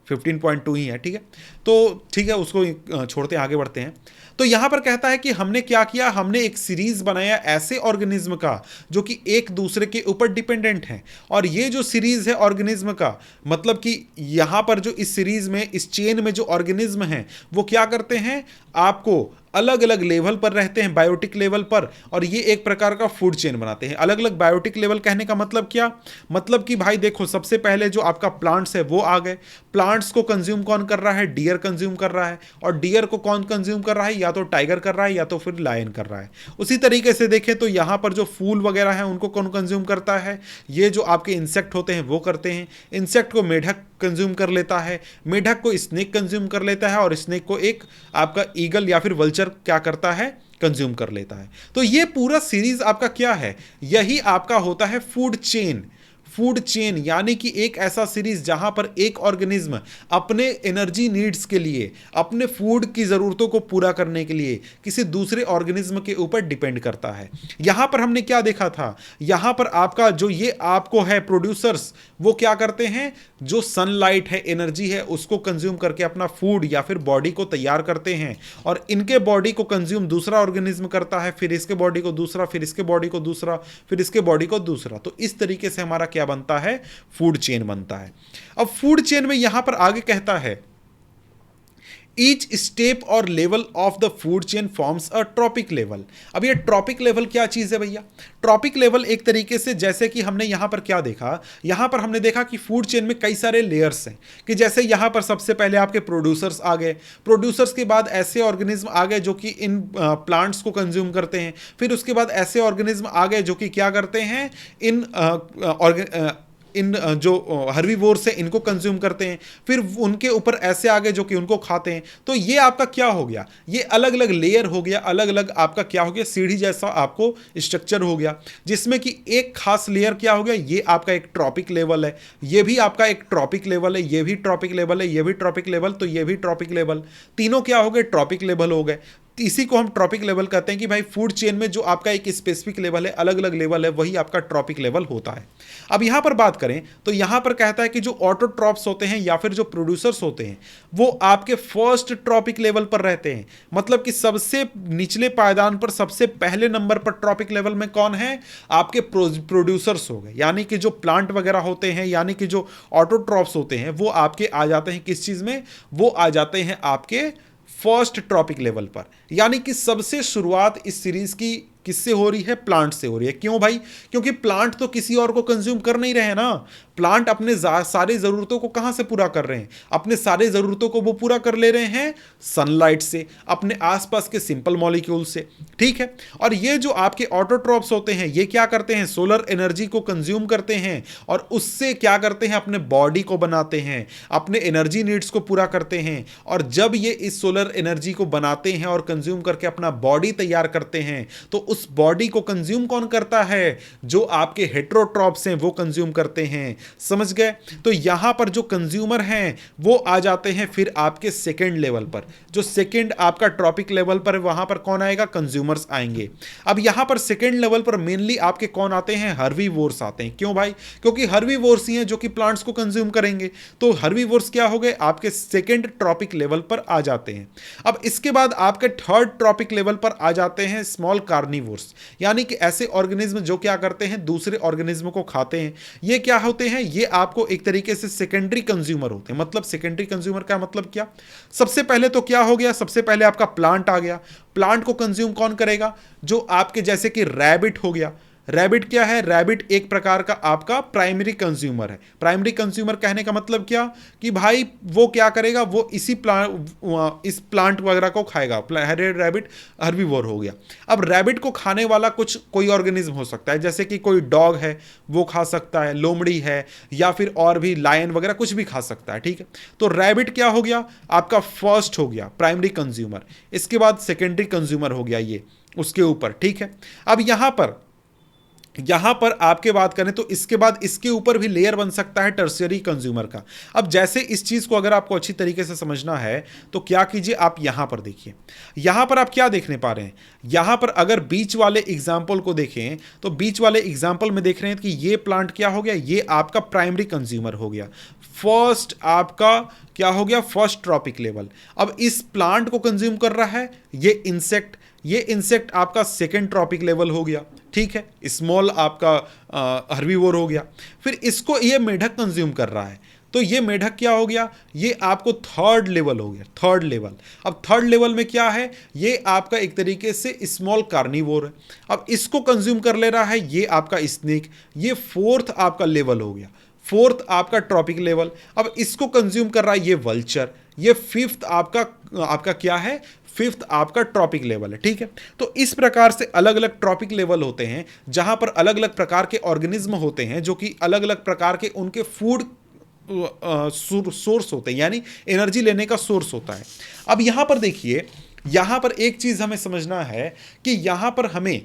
15.2 ही है। ठीक है, तो ठीक है, उसको छोड़ते हैं, आगे बढ़ते हैं। तो यहां पर कहता है कि हमने क्या किया, हमने एक सीरीज बनाया ऐसे ऑर्गेनिज्म का जो कि एक दूसरे के ऊपर डिपेंडेंट हैं। और ये जो सीरीज है ऑर्गेनिज्म का, मतलब कि यहां पर जो इस सीरीज में, इस चेन में जो ऑर्गेनिज्म हैं वो क्या करते हैं, आपको अलग अलग लेवल पर रहते हैं, बायोटिक लेवल पर, और ये एक प्रकार का फूड चेन बनाते हैं। अलग अलग बायोटिक लेवल कहने का मतलब क्या, मतलब कि भाई देखो, सबसे पहले जो आपका प्लांट्स है वो आ गए। प्लांट्स को कंज्यूम कौन कर रहा है, डियर कंज्यूम कर रहा है। और डियर को कौन कंज्यूम कर रहा है, या तो टाइगर कर रहा है या तो फिर लायन कर रहा है। उसी तरीके से देखें तो यहां पर जो फूल वगैरह है उनको कौन कंज्यूम करता है, ये जो आपके इंसेक्ट होते हैं वो करते हैं। इंसेक्ट को मेढक कंज्यूम कर लेता है, मेढक को स्नेक कंज्यूम कर लेता है, और स्नेक को एक आपका ईगल या फिर वल्चर क्या करता है, कंज्यूम कर लेता है। तो ये पूरा सीरीज आपका क्या है, यही आपका होता है फूड चेन। फूड चेन यानी कि एक ऐसा सीरीज जहां पर एक ऑर्गेनिज्म अपने एनर्जी नीड्स के लिए, अपने फूड की जरूरतों को पूरा करने के लिए किसी दूसरे ऑर्गेनिज्म के ऊपर डिपेंड करता है। यहां पर हमने क्या देखा था, यहां पर आपका जो ये आपको है प्रोड्यूसर्स, वो क्या करते हैं, जो सनलाइट है, एनर्जी है, उसको कंज्यूम करके अपना फूड या फिर बॉडी को तैयार करते हैं। और इनके बॉडी को कंज्यूम दूसरा ऑर्गेनिज्म करता है, फिर इसके बॉडी को दूसरा, फिर इसके बॉडी को दूसरा, फिर इसके बॉडी को दूसरा। तो इस तरीके से हमारा क्या बनता है, फूड चेन बनता है। अब फूड चेन में यहां पर आगे कहता है, ईच स्टेप और level of the food chain forms a trophic level. अब ये ट्रॉपिक लेवल क्या चीज है भैया, ट्रॉपिक लेवल एक तरीके से, जैसे कि हमने यहां पर क्या देखा, यहां पर हमने देखा कि फूड चेन में कई सारे लेयर्स हैं, कि जैसे यहां पर सबसे पहले आपके प्रोड्यूसर्स आ गए, प्रोड्यूसर्स के बाद ऐसे ऑर्गेनिज्म आ गए जो कि इन प्लांट्स को कंज्यूम करते हैं, फिर उसके बाद ऐसे ऑर्गेनिज्म आ गए जो कि क्या करते हैं, इन जो हर्बीवोर्स है इनको कंज्यूम करते हैं, फिर उनके ऊपर ऐसे आगे जो कि उनको खाते हैं। तो ये आपका क्या हो गया, ये अलग अलग लेयर हो गया, अलग अलग आपका क्या हो गया, सीढ़ी जैसा आपको स्ट्रक्चर हो गया, जिसमें कि एक खास लेयर क्या हो गया, ये आपका एक ट्रॉपिक लेवल है, ये भी आपका एक ट्रॉपिक लेवल है, ये भी ट्रॉपिक लेवल है, ये भी ट्रॉपिक लेवल, तो ये भी ट्रॉपिक लेवल, तीनों क्या हो गए, ट्रॉपिक लेवल हो गए। इसी को हम ट्रॉपिक लेवल कहते हैं कि भाई फूड चेन में जो आपका एक स्पेसिफिक लेवल है, अलग अलग लेवल है, वही आपका ट्रॉपिक लेवल होता है। अब यहां पर बात करें तो यहां पर कहता है कि जो ऑटोट्रॉप्स होते हैं या फिर जो प्रोड्यूसर्स होते हैं वो आपके फर्स्ट ट्रॉपिक लेवल पर रहते हैं, मतलब कि सबसे निचले पायदान पर सबसे पहले नंबर पर ट्रॉपिक लेवल में कौन है, आपके प्रोड्यूसर्स हो गए, यानी कि जो प्लांट वगैरह होते हैं, यानी कि जो ऑटोट्रॉप्स होते हैं वो आपके आ जाते हैं किस चीज में, वो आ जाते हैं आपके फर्स्ट ट्रॉपिक लेवल पर। यानी कि सबसे शुरुआत इस सीरीज की किससे हो रही है, प्लांट से हो रही है। क्यों भाई, क्योंकि प्लांट तो किसी और को कंज्यूम कर नहीं रहे ना, प्लांट अपने सारी जरूरतों को कहां से पूरा कर रहे हैं, अपने सारे जरूरतों को वो पूरा कर ले रहे हैं सनलाइट से, अपने आसपास के सिंपल मॉलिक्यूल से, ठीक है। और ये जो आपके ऑटोट्रॉप्स होते हैं ये क्या करते हैं, सोलर एनर्जी को कंज्यूम करते हैं और उससे क्या करते हैं, अपने बॉडी को बनाते हैं, अपने एनर्जी नीड्स को पूरा करते हैं। और जब ये इस सोलर एनर्जी को बनाते हैं और कंज्यूम करके अपना बॉडी तैयार करते हैं, तो उस बॉडी को कंज्यूम कौन करता है, जो आपके हेटेरोट्रॉप्स हैं वो कंज्यूम करते हैं, समझ गए। तो यहां पर जो कंज्यूमर हैं वो आ जाते हैं फिर आपके सेकंड लेवल पर, जो सेकंड आपका ट्रॉपिक लेवल पर, वहां पर कौन आएगा, कंज्यूमर्स आएंगे। अब यहां पर सेकंड लेवल पर मेनली आपके कौन आते हैं, हर्बीवोर्स आते हैं। क्यों भाई, क्योंकि हर्बीवोर्स ही हैं जो कि प्लांट्स को कंज्यूम करेंगे। तो हर्बीवोर्स क्या हो गए, आपके सेकंड ट्रॉपिक लेवल पर आ जाते हैं। अब इसके बाद आपके थर्ड ट्रॉपिक लेवल पर आ जाते हैं स्मॉल कार्निवोर्स, यानी कि ऐसे ऑर्गेनिज्म जो क्या करते हैं, दूसरे ऑर्गेनिज्म को खाते हैं। ये क्या होते हैं, ये आपको एक तरीके से सेकेंडरी कंज्यूमर होते हैं। मतलब सेकेंडरी कंज्यूमर का मतलब क्या, सबसे पहले तो क्या हो गया, सबसे पहले आपका प्लांट आ गया। प्लांट को कंज्यूम कौन करेगा, जो आपके जैसे कि रैबिट हो गया। रैबिट क्या है, रैबिट एक प्रकार का आपका प्राइमरी कंज्यूमर है। प्राइमरी कंज्यूमर कहने का मतलब क्या, कि भाई वो क्या करेगा, वो इस प्लांट वगैरह को खाएगा। रैबिट हर्बीवोर हो गया। अब रैबिट को खाने वाला कोई ऑर्गेनिज्म हो सकता है, जैसे कि कोई डॉग है वो खा सकता है, लोमड़ी है, या फिर और भी लायन वगैरह कुछ भी खा सकता है, ठीक है। तो रैबिट क्या हो गया, आपका फर्स्ट हो गया प्राइमरी कंज्यूमर। इसके बाद सेकेंडरी कंज्यूमर हो गया ये उसके ऊपर, ठीक है। अब यहां पर यहां पर आपके बात करें तो इसके बाद इसके ऊपर भी लेयर बन सकता है टर्शियरी कंज्यूमर का। अब जैसे इस चीज को अगर आपको अच्छी तरीके से समझना है तो क्या कीजिए, आप यहां पर देखिए, यहां पर आप क्या देखने पा रहे हैं, यहां पर अगर बीच वाले एग्जाम्पल को देखें तो बीच वाले एग्जाम्पल में देख रहे हैं कि ये प्लांट क्या हो गया, ये आपका प्राइमरी कंज्यूमर हो गया, फर्स्ट आपका क्या हो गया, फर्स्ट ट्रॉपिक लेवल। अब इस प्लांट को कंज्यूम कर रहा है ये इंसेक्ट, ये इंसेक्ट आपका सेकेंड ट्रॉपिक लेवल हो गया, ठीक है, स्मॉल आपका हर्बीवोर हो गया। फिर इसको ये मेढक कंज्यूम कर रहा है तो ये मेढक क्या हो गया, ये आपको थर्ड लेवल हो गया, थर्ड लेवल। अब थर्ड लेवल में क्या है, ये आपका एक तरीके से स्मॉल कार्निवोर है, अब इसको कंज्यूम कर ले रहा है ये आपका स्नेक, ये फोर्थ आपका लेवल हो गया, फोर्थ आपका ट्रॉपिक लेवल। अब इसको कंज्यूम कर रहा है ये वल्चर, ये फिफ्थ आपका क्या है, फिफ्थ आपका ट्रॉपिक लेवल है, ठीक है। तो इस प्रकार से अलग अलग ट्रॉपिक लेवल होते हैं जहां पर अलग अलग प्रकार के ऑर्गेनिज्म होते हैं जो कि अलग अलग प्रकार के उनके फूड सोर्स होते हैं, यानी एनर्जी लेने का सोर्स होता है। अब यहां पर देखिए, यहां पर एक चीज हमें समझना है कि यहां पर हमें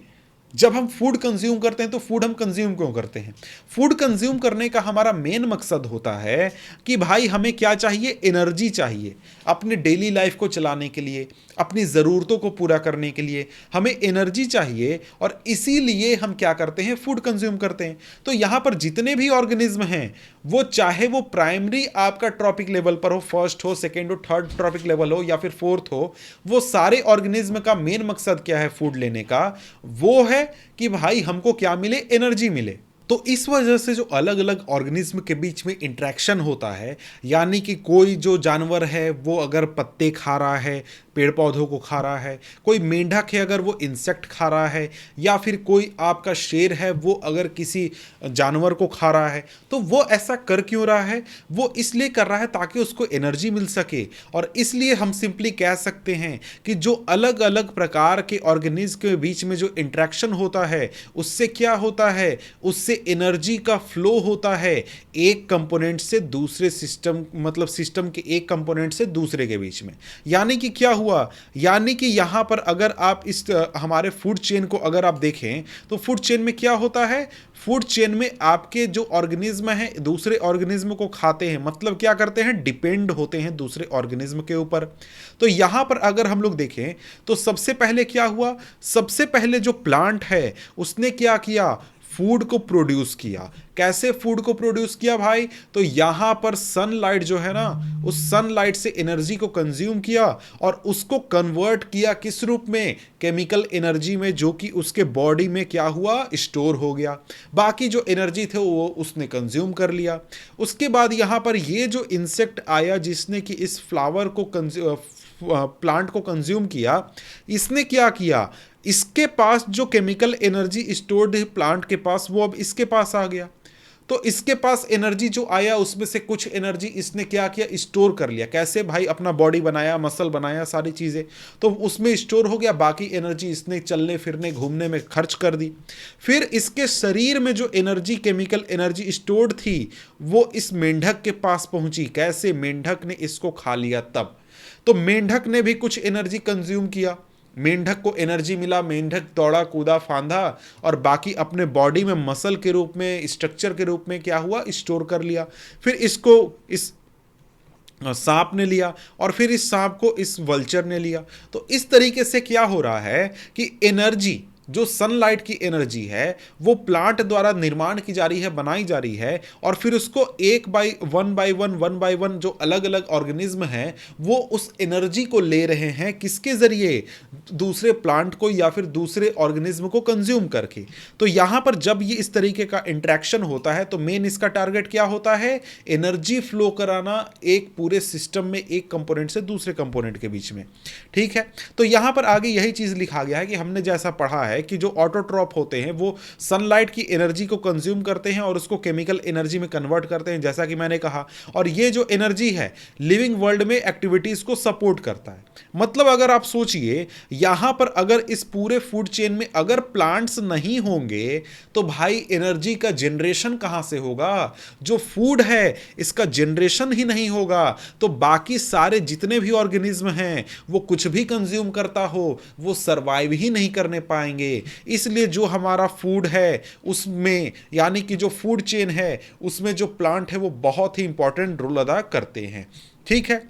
जब हम फूड कंज्यूम करते हैं तो फूड हम कंज्यूम क्यों करते हैं, फूड कंज्यूम करने का हमारा मेन मकसद होता है कि भाई हमें क्या चाहिए, एनर्जी चाहिए अपने डेली लाइफ को चलाने के लिए, अपनी ज़रूरतों को पूरा करने के लिए हमें एनर्जी चाहिए, और इसीलिए हम क्या करते हैं, फूड कंज्यूम करते हैं। तो यहाँ पर जितने भी ऑर्गेनिज्म हैं वो चाहे वो प्राइमरी आपका ट्रॉपिक लेवल पर हो, फर्स्ट हो, सेकेंड हो, थर्ड ट्रॉपिक लेवल हो या फिर फोर्थ हो, वो सारे ऑर्गेनिज्म का मेन मकसद क्या है फूड लेने का, वो है कि भाई हमको क्या मिले, एनर्जी मिले। तो इस वजह से जो अलग अलग ऑर्गेनिज्म के बीच में इंटरेक्शन होता है, यानी कि कोई जो जानवर है वो अगर पत्ते खा रहा है, पेड़ पौधों को खा रहा है, कोई मेंढक है अगर वो इंसेक्ट खा रहा है, या फिर कोई आपका शेर है वो अगर किसी जानवर को खा रहा है, तो वो ऐसा कर क्यों रहा है, वो इसलिए कर रहा है ताकि उसको एनर्जी मिल सके। और इसलिए हम सिंपली कह सकते हैं कि जो अलग अलग प्रकार के ऑर्गेनिज्म के बीच में जो इंटरेक्शन होता है उससे क्या होता है, उससे एनर्जी का फ्लो होता है एक कंपोनेंट से दूसरे सिस्टम, मतलब सिस्टम के एक कंपोनेंट से दूसरे के बीच में। यानी कि क्या हुआ, यानी कि यहां पर अगर आप इस हमारे फूड चेन को अगर आप देखें तो फूड चेन में क्या होता है, फूड चेन में आपके जो ऑर्गेनिज्म हैं दूसरे ऑर्गेनिज्म को खाते हैं, मतलब क्या करते हैं, डिपेंड होते हैं दूसरे ऑर्गेनिज्म के ऊपर। तो यहां पर अगर हम लोग देखें तो सबसे पहले क्या हुआ, सबसे पहले जो प्लांट है उसने क्या किया, फूड को प्रोड्यूस किया। कैसे फूड को प्रोड्यूस किया भाई, तो यहां पर सनलाइट जो है ना, उस सनलाइट से एनर्जी को कंज्यूम किया और उसको कन्वर्ट किया किस रूप में, केमिकल एनर्जी में, जो कि उसके बॉडी में क्या हुआ, स्टोर हो गया। बाकी जो एनर्जी थे वो उसने कंज्यूम कर लिया। उसके बाद यहां पर ये जो इंसेक्ट आया जिसने कि इस फ्लावर को प्लांट को कंज्यूम किया, इसने क्या किया, इसके पास जो केमिकल एनर्जी स्टोर्ड है प्लांट के पास वो अब इसके पास आ गया। तो इसके पास एनर्जी जो आया उसमें से कुछ एनर्जी इसने क्या किया, स्टोर कर लिया। कैसे भाई, अपना बॉडी बनाया, मसल बनाया, सारी चीज़ें तो उसमें स्टोर हो गया, बाकी एनर्जी इसने चलने फिरने घूमने में खर्च कर दी। फिर इसके शरीर में जो एनर्जी, केमिकल एनर्जी स्टोर्ड थी वो इस मेंढक के पास पहुंची। कैसे, मेंढक ने इसको खा लिया तब। तो मेंढक ने भी कुछ एनर्जी कंज्यूम किया, मेंढक को एनर्जी मिला, मेंढक दौड़ा कूदा फांदा और बाकी अपने बॉडी में मसल के रूप में, स्ट्रक्चर के रूप में क्या हुआ, स्टोर कर लिया। फिर इसको इस सांप ने लिया और फिर इस सांप को इस वल्चर ने लिया। तो इस तरीके से क्या हो रहा है कि एनर्जी, जो सनलाइट की एनर्जी है वो प्लांट द्वारा निर्माण की जा रही है, बनाई जा रही है, और फिर उसको वन बाय वन जो अलग अलग ऑर्गेनिज्म हैं वो उस एनर्जी को ले रहे हैं, किसके जरिए, दूसरे प्लांट को या फिर दूसरे ऑर्गेनिज्म को कंज्यूम करके। तो यहां पर जब ये इस तरीके का इंटरेक्शन होता है तो मेन इसका टारगेट क्या होता है, एनर्जी फ्लो कराना एक पूरे सिस्टम में, एक कंपोनेंट से दूसरे कंपोनेंट के बीच में, ठीक है। तो यहां पर आगे यही चीज लिखा गया है कि हमने जैसा पढ़ा है कि जो ऑटोट्रॉप होते हैं वो सनलाइट की एनर्जी को कंज्यूम करते हैं और उसको केमिकल एनर्जी में कन्वर्ट करते हैं, जैसा कि मैंने कहा। और ये जो एनर्जी है लिविंग वर्ल्ड में एक्टिविटीज को सपोर्ट करता है। मतलब अगर आप सोचिए, यहां पर अगर इस पूरे फूड चेन में अगर प्लांट्स नहीं होंगे तो भाई एनर्जी का जनरेशन कहां से होगा, जो फूड है इसका जनरेशन ही नहीं होगा तो बाकी सारे जितने भी ऑर्गेनिज्म हैं वो कुछ भी कंज्यूम करता हो वो सरवाइव ही नहीं करने पाएंगे। जाएंगे। इसलिए जो हमारा फूड है उसमें, यानी कि जो फूड चेन है उसमें जो प्लांट है वो बहुत ही इंपॉर्टेंट रोल अदा करते हैं। ठीक है,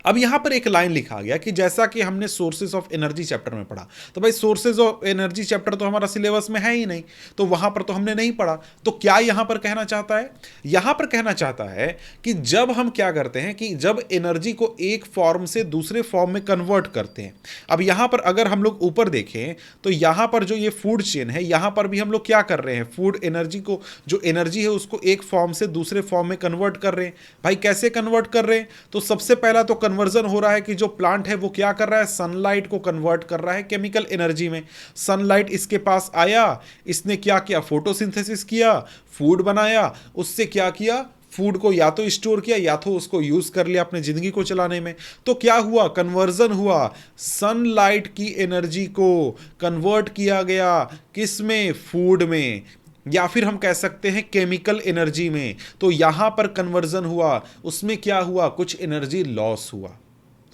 अब यहां पर एक लाइन लिखा गया कि जैसा कि हमने सोर्सेज ऑफ एनर्जी चैप्टर में पढ़ा, तो भाई सोर्सेज ऑफ एनर्जी चैप्टर तो हमारा सिलेबस में है ही नहीं, तो वहां पर तो हमने नहीं पढ़ा। तो क्या यहां पर कहना चाहता है? यहां पर कहना चाहता है कि जब हम क्या करते हैं कि जब एनर्जी को एक फॉर्म से दूसरे फॉर्म में कन्वर्ट करते हैं। अब यहां पर अगर हम लोग ऊपर देखें तो यहां पर जो ये फूड चेन है, यहां पर भी हम लोग क्या कर रहे हैं, फूड एनर्जी को, जो एनर्जी है उसको एक फॉर्म से दूसरे फॉर्म में कन्वर्ट कर रहे हैं। भाई कैसे कन्वर्ट कर रहे हैं? तो सबसे पहला तो कन्वर्जन हो रहा है कि जो प्लांट है वो क्या कर रहा है, सनलाइट को कन्वर्ट कर रहा है केमिकल एनर्जी में। सनलाइट इसके पास आया, इसने क्या किया, फोटोसिंथेसिस किया, फूड बनाया, उससे क्या किया, फूड को या तो स्टोर किया या तो उसको यूज कर लिया अपने जिंदगी को चलाने में। तो क्या हुआ, कन्वर्जन हुआ, सनलाइट की एनर्जी को कन्वर्ट किया गया किस में, फूड में, या फिर हम कह सकते हैं केमिकल एनर्जी में। तो यहां पर कन्वर्जन हुआ, उसमें क्या हुआ, कुछ एनर्जी लॉस हुआ।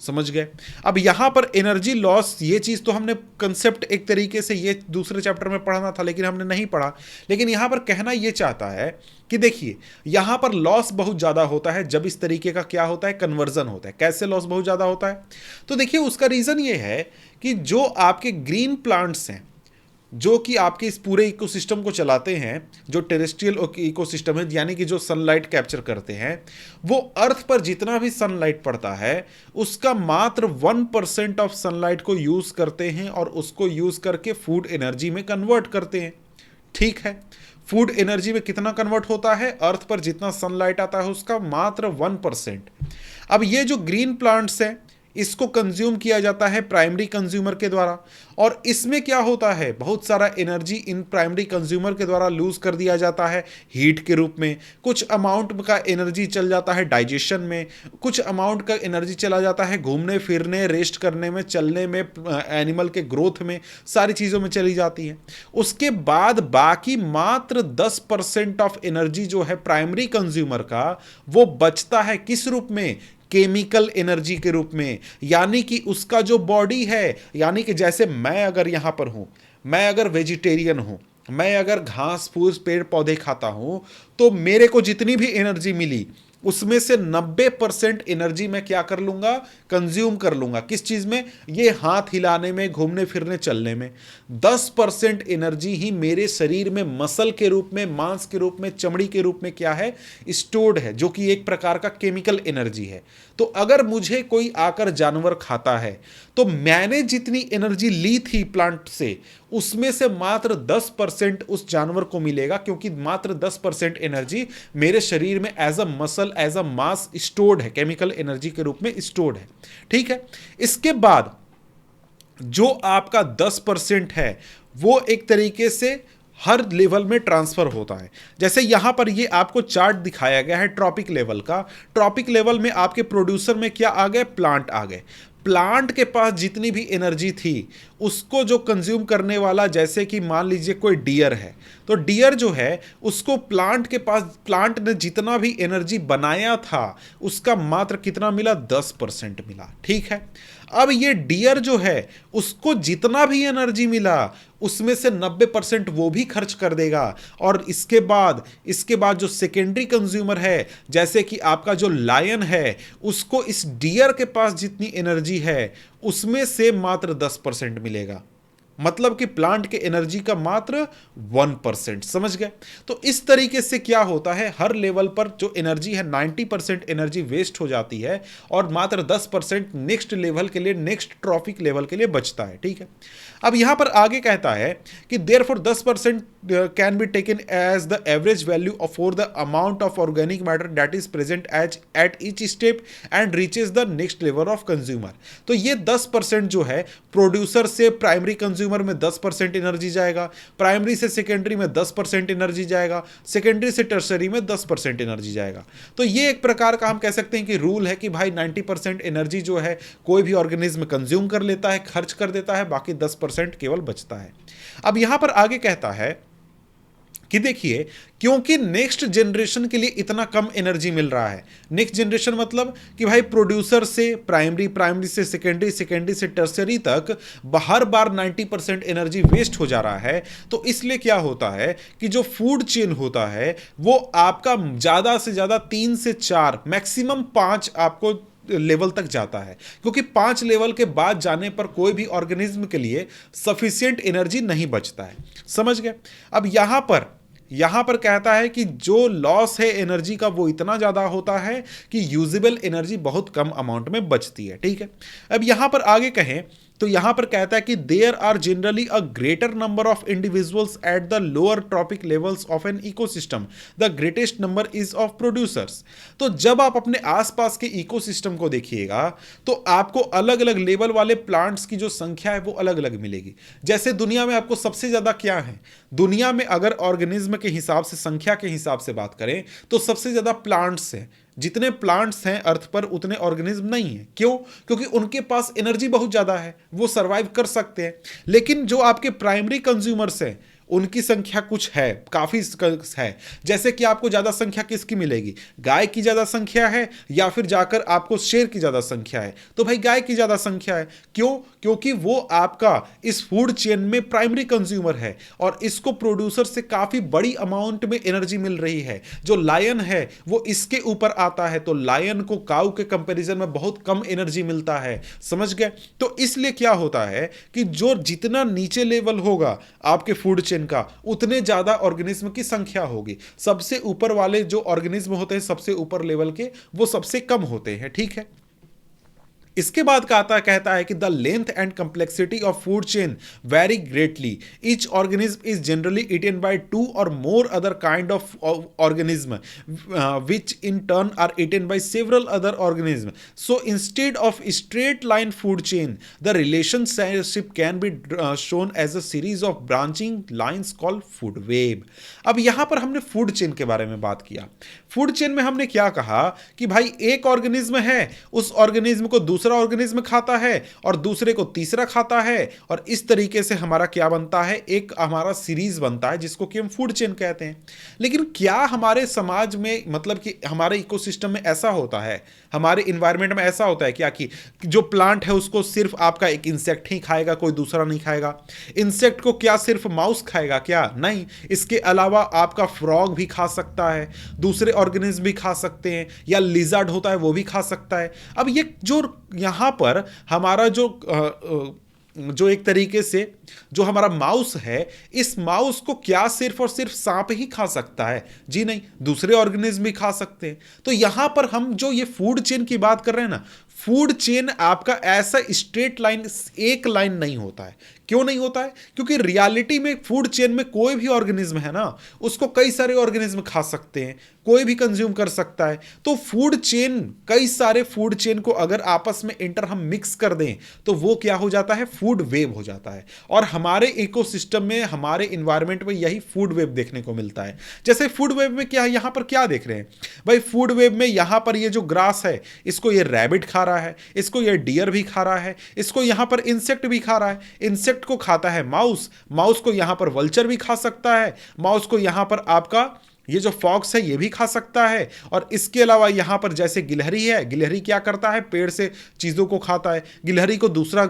समझ गए? अब यहां पर एनर्जी लॉस, ये चीज तो हमने कंसेप्ट एक तरीके से ये दूसरे चैप्टर में पढ़ना था लेकिन हमने नहीं पढ़ा। लेकिन यहां पर कहना यह चाहता है कि देखिए यहां पर लॉस बहुत ज्यादा होता है जब इस तरीके का क्या होता है, कन्वर्जन होता है। कैसे लॉस बहुत ज्यादा होता है? तो देखिए उसका रीजन ये है कि जो आपके ग्रीन प्लांट्स हैं, जो कि आपके इस पूरे इकोसिस्टम को चलाते हैं, जो टेरेस्ट्रियल इकोसिस्टम है, यानी कि जो सनलाइट कैप्चर करते हैं, वो अर्थ पर जितना भी सनलाइट पड़ता है उसका मात्र 1% ऑफ सनलाइट को यूज करते हैं और उसको यूज करके फूड एनर्जी में कन्वर्ट करते हैं। ठीक है, फूड एनर्जी में कितना कन्वर्ट होता है, अर्थ पर जितना सनलाइट आता है उसका मात्र 1%। अब ये जो ग्रीन प्लांट्स हैं इसको कंज्यूम किया जाता है प्राइमरी कंज्यूमर के द्वारा, और इसमें क्या होता है, बहुत सारा एनर्जी इन प्राइमरी कंज्यूमर के द्वारा लूज कर दिया जाता है हीट के रूप में। कुछ अमाउंट का एनर्जी चल जाता है डाइजेशन में, कुछ अमाउंट का एनर्जी चला जाता है घूमने फिरने, रेस्ट करने में, चलने में, एनिमल के ग्रोथ में, सारी चीज़ों में चली जाती है। उसके बाद बाकी मात्र 10% ऑफ एनर्जी जो है प्राइमरी कंज्यूमर का, वो बचता है किस रूप में, केमिकल एनर्जी के रूप में। यानी कि उसका जो बॉडी है, यानी कि जैसे मैं अगर यहां पर हूं, मैं अगर वेजिटेरियन हूं, मैं अगर घास फूस पेड़ पौधे खाता हूं, तो मेरे को जितनी भी एनर्जी मिली उसमें से 90% एनर्जी मैं क्या कर लूंगा, कंज्यूम कर लूंगा। किस चीज में, ये हाथ हिलाने में, घूमने फिरने चलने में। 10% एनर्जी ही मेरे शरीर में मसल के रूप में, मांस के रूप में, चमड़ी के रूप में क्या है, स्टोर्ड है, जो कि एक प्रकार का केमिकल एनर्जी है। तो अगर मुझे कोई आकर जानवर खाता है तो मैंने जितनी एनर्जी ली थी प्लांट से उसमें से मात्र 10% उस जानवर को मिलेगा, क्योंकि मात्र 10% एनर्जी मेरे शरीर में as a muscle, as a mass stored है, केमिकल एनर्जी के रूप में स्टोर्ड है। ठीक है, इसके बाद जो आपका 10% है वो एक तरीके से हर लेवल में ट्रांसफर होता है। जैसे यहां पर ये आपको चार्ट दिखाया गया है ट्रॉपिक लेवल का। ट्रॉपिक लेवल में आपके प्रोड्यूसर में क्या आ गए, प्लांट आ गए। प्लांट के पास जितनी भी एनर्जी थी उसको जो कंज्यूम करने वाला, जैसे कि मान लीजिए कोई डियर है, तो डियर जो है उसको प्लांट के पास, प्लांट ने जितना भी एनर्जी बनाया था उसका मात्र कितना मिला, 10% मिला। ठीक है, अब ये डियर जो है उसको जितना भी एनर्जी मिला उसमें से 90% वो भी खर्च कर देगा। और इसके बाद जो सेकेंडरी कंज्यूमर है, जैसे कि आपका जो लायन है, उसको इस डियर के पास जितनी एनर्जी है उसमें से मात्र 10% मिलेगा। मतलब कि प्लांट के एनर्जी का मात्र 1%। समझ गए? तो इस तरीके से क्या होता है, हर लेवल पर जो एनर्जी है 90% एनर्जी वेस्ट हो जाती है और मात्र 10% नेक्स्ट लेवल के लिए, नेक्स्ट ट्रॉफिक लेवल के लिए बचता है। ठीक है, अब यहां पर आगे कहता है कि therefore 10% can be taken as the average value for the amount of organic matter that is present at each step and reaches the next level of consumer. तो ये 10% जो है प्रोड्यूसर से प्राइमरी कंज्यूमर में 10% एनर्जी जाएगा, primary से secondary में 10% energy जाएगा, सेकेंडरी से टर्सरी में 10% एनर्जी जाएगा। तो ये एक प्रकार का हम कह सकते हैं कि रूल है कि भाई 90% एनर्जी जो है कोई भी ऑर्गेनिज्म कंज्यूम कर लेता है, खर्च कर देता है, बाकी 10% केवल बचता है। अब यहां पर आगे कहता है कि देखिए, क्योंकि नेक्स्ट जनरेशन के लिए इतना कम एनर्जी मिल रहा है। नेक्स्ट जनरेशन मतलब कि भाई प्रोड्यूसर से प्राइमरी, प्राइमरी से सेकेंडरी, सेकेंडरी से टर्सरी तक हर बार 90% एनर्जी वेस्ट हो जा रहा है। तो इसलिए क्या होता है कि जो फूड चेन होता है वो आपका ज़्यादा से ज़्यादा 3 से 4 मैक्सिमम 5 आपको लेवल तक जाता है, क्योंकि 5 लेवल के बाद जाने पर कोई भी ऑर्गेनिज्म के लिए सफिशिएंट एनर्जी नहीं बचता है। समझ गए? अब यहां पर कहता है कि जो लॉस है एनर्जी का वो इतना ज्यादा होता है कि यूजेबल एनर्जी बहुत कम अमाउंट में बचती है। ठीक है, अब यहां पर आगे कहें तो यहां पर कहता है कि there are generally a greater number of individuals at the lower trophic levels of an ecosystem, the greatest number is of producers. तो जब आप अपने आसपास के इकोसिस्टम को देखिएगा तो आपको अलग अलग लेवल वाले प्लांट्स की जो संख्या है वो अलग अलग मिलेगी। जैसे दुनिया में आपको सबसे ज्यादा क्या है, दुनिया में अगर ऑर्गेनिज्म के हिसाब से, संख्या के हिसाब से बात करें तो सबसे ज्यादा प्लांट्स हैं। जितने प्लांट्स हैं अर्थ पर उतने ऑर्गेनिज्म नहीं है। क्यों? क्योंकि उनके पास एनर्जी बहुत ज्यादा है, वो सरवाइव कर सकते हैं। लेकिन जो आपके प्राइमरी कंज्यूमर्स हैं उनकी संख्या कुछ है, काफी है। जैसे कि आपको ज्यादा संख्या किसकी मिलेगी, गाय की ज्यादा संख्या है या फिर जाकर आपको शेर की ज्यादा संख्या है? तो भाई गाय की ज्यादा संख्या है। क्यों? क्योंकि वो आपका इस फूड चेन में प्राइमरी कंज्यूमर है और इसको प्रोड्यूसर से काफी बड़ी अमाउंट में एनर्जी मिल रही है। जो लायन है वो इसके ऊपर आता है, तो लायन को काऊ के कंपैरिजन में बहुत कम एनर्जी मिलता है। समझ गए? तो इसलिए क्या होता है कि जो जितना नीचे लेवल होगा आपके फूड चेन का उतने ज्यादा ऑर्गेनिज्म की संख्या होगी। सबसे ऊपर वाले जो ऑर्गेनिज्म होते हैं सबसे ऊपर लेवल के, वो सबसे कम होते हैं। ठीक है, इसके बाद कहता है कि the length and complexity of food chain vary greatly. Each organism is generally eaten by 2 और more other kind of organism which in turn are eaten by several other organisms. So instead of straight line food chain, the relationship can be shown as a series of branching lines called food web. अब यहां पर हमने food chain के बारे में बात किया। Food chain में हमने क्या कहा कि भाई एक ऑर्गेनिज्म है, उस ऑर्गेनिज्म को दूसरा ऑर्गेनिज्म खाता है और दूसरे को तीसरा खाता है, और इस तरीके से हमारा क्या बनता है, एक हमारा सीरीज बनता है जिसको कि हम फूड चेन कहते हैं। लेकिन क्या हमारे समाज में, मतलब कि हमारे इकोसिस्टम में ऐसा होता है, हमारे इन्वायरमेंट में ऐसा होता है क्या कि जो प्लांट है उसको सिर्फ आपका एक इंसेक्ट ही खाएगा, कोई दूसरा नहीं खाएगा? इंसेक्ट को क्या सिर्फ माउस खाएगा क्या? नहीं, इसके अलावा आपका फ्रॉग भी खा सकता है, दूसरे ऑर्गेनिज्म भी खा सकते हैं, या लिजर्ड होता है वो भी खा सकता है। अब ये जो यहां पर हमारा जो एक तरीके से जो हमारा माउस है, इस माउस को क्या सिर्फ और सिर्फ सांप ही खा सकता है? जी नहीं, दूसरे ऑर्गेनिज्म भी खा सकते हैं। तो यहां पर हम जो ये फूड चेन की बात कर रहे हैं ना, फूड चेन आपका ऐसा स्ट्रेट लाइन, एक लाइन नहीं होता है। क्यों नहीं होता है? क्योंकि रियलिटी में फूड चेन में कोई भी ऑर्गेनिज्म है ना, उसको कई सारे ऑर्गेनिज्म खा सकते हैं, कोई भी कंज्यूम कर सकता है। तो फूड चेन, कई सारे फूड चेन को अगर आपस में इंटर हम मिक्स कर दें तो वो क्या हो जाता है, फूड वेब हो जाता है। और हमारे इकोसिस्टम में, हमारे इन्वायरमेंट में यही फूड वेब देखने को मिलता है। जैसे फूड वेब में क्या, यहां पर क्या देख रहे हैं भाई, फूड वेब में यहां पर ये जो ग्रास है इसको ये रैबिट खा रहा है, इसको ये डियर भी खा रहा है, इसको यहां पर इंसेक्ट भी खा रहा है, इंसेक्ट को खाता है माउस, माउस को यहां पर वल्चर भी खा सकता है, माउस को यहां पर आपका ये जो फॉक्स है ये भी खा सकता है। और इसके अलावा यहां पर जैसे गिलहरी है, गिलहरी क्या करता है, पेड़ से चीजों को खाता है, गिलहरी को दूसरा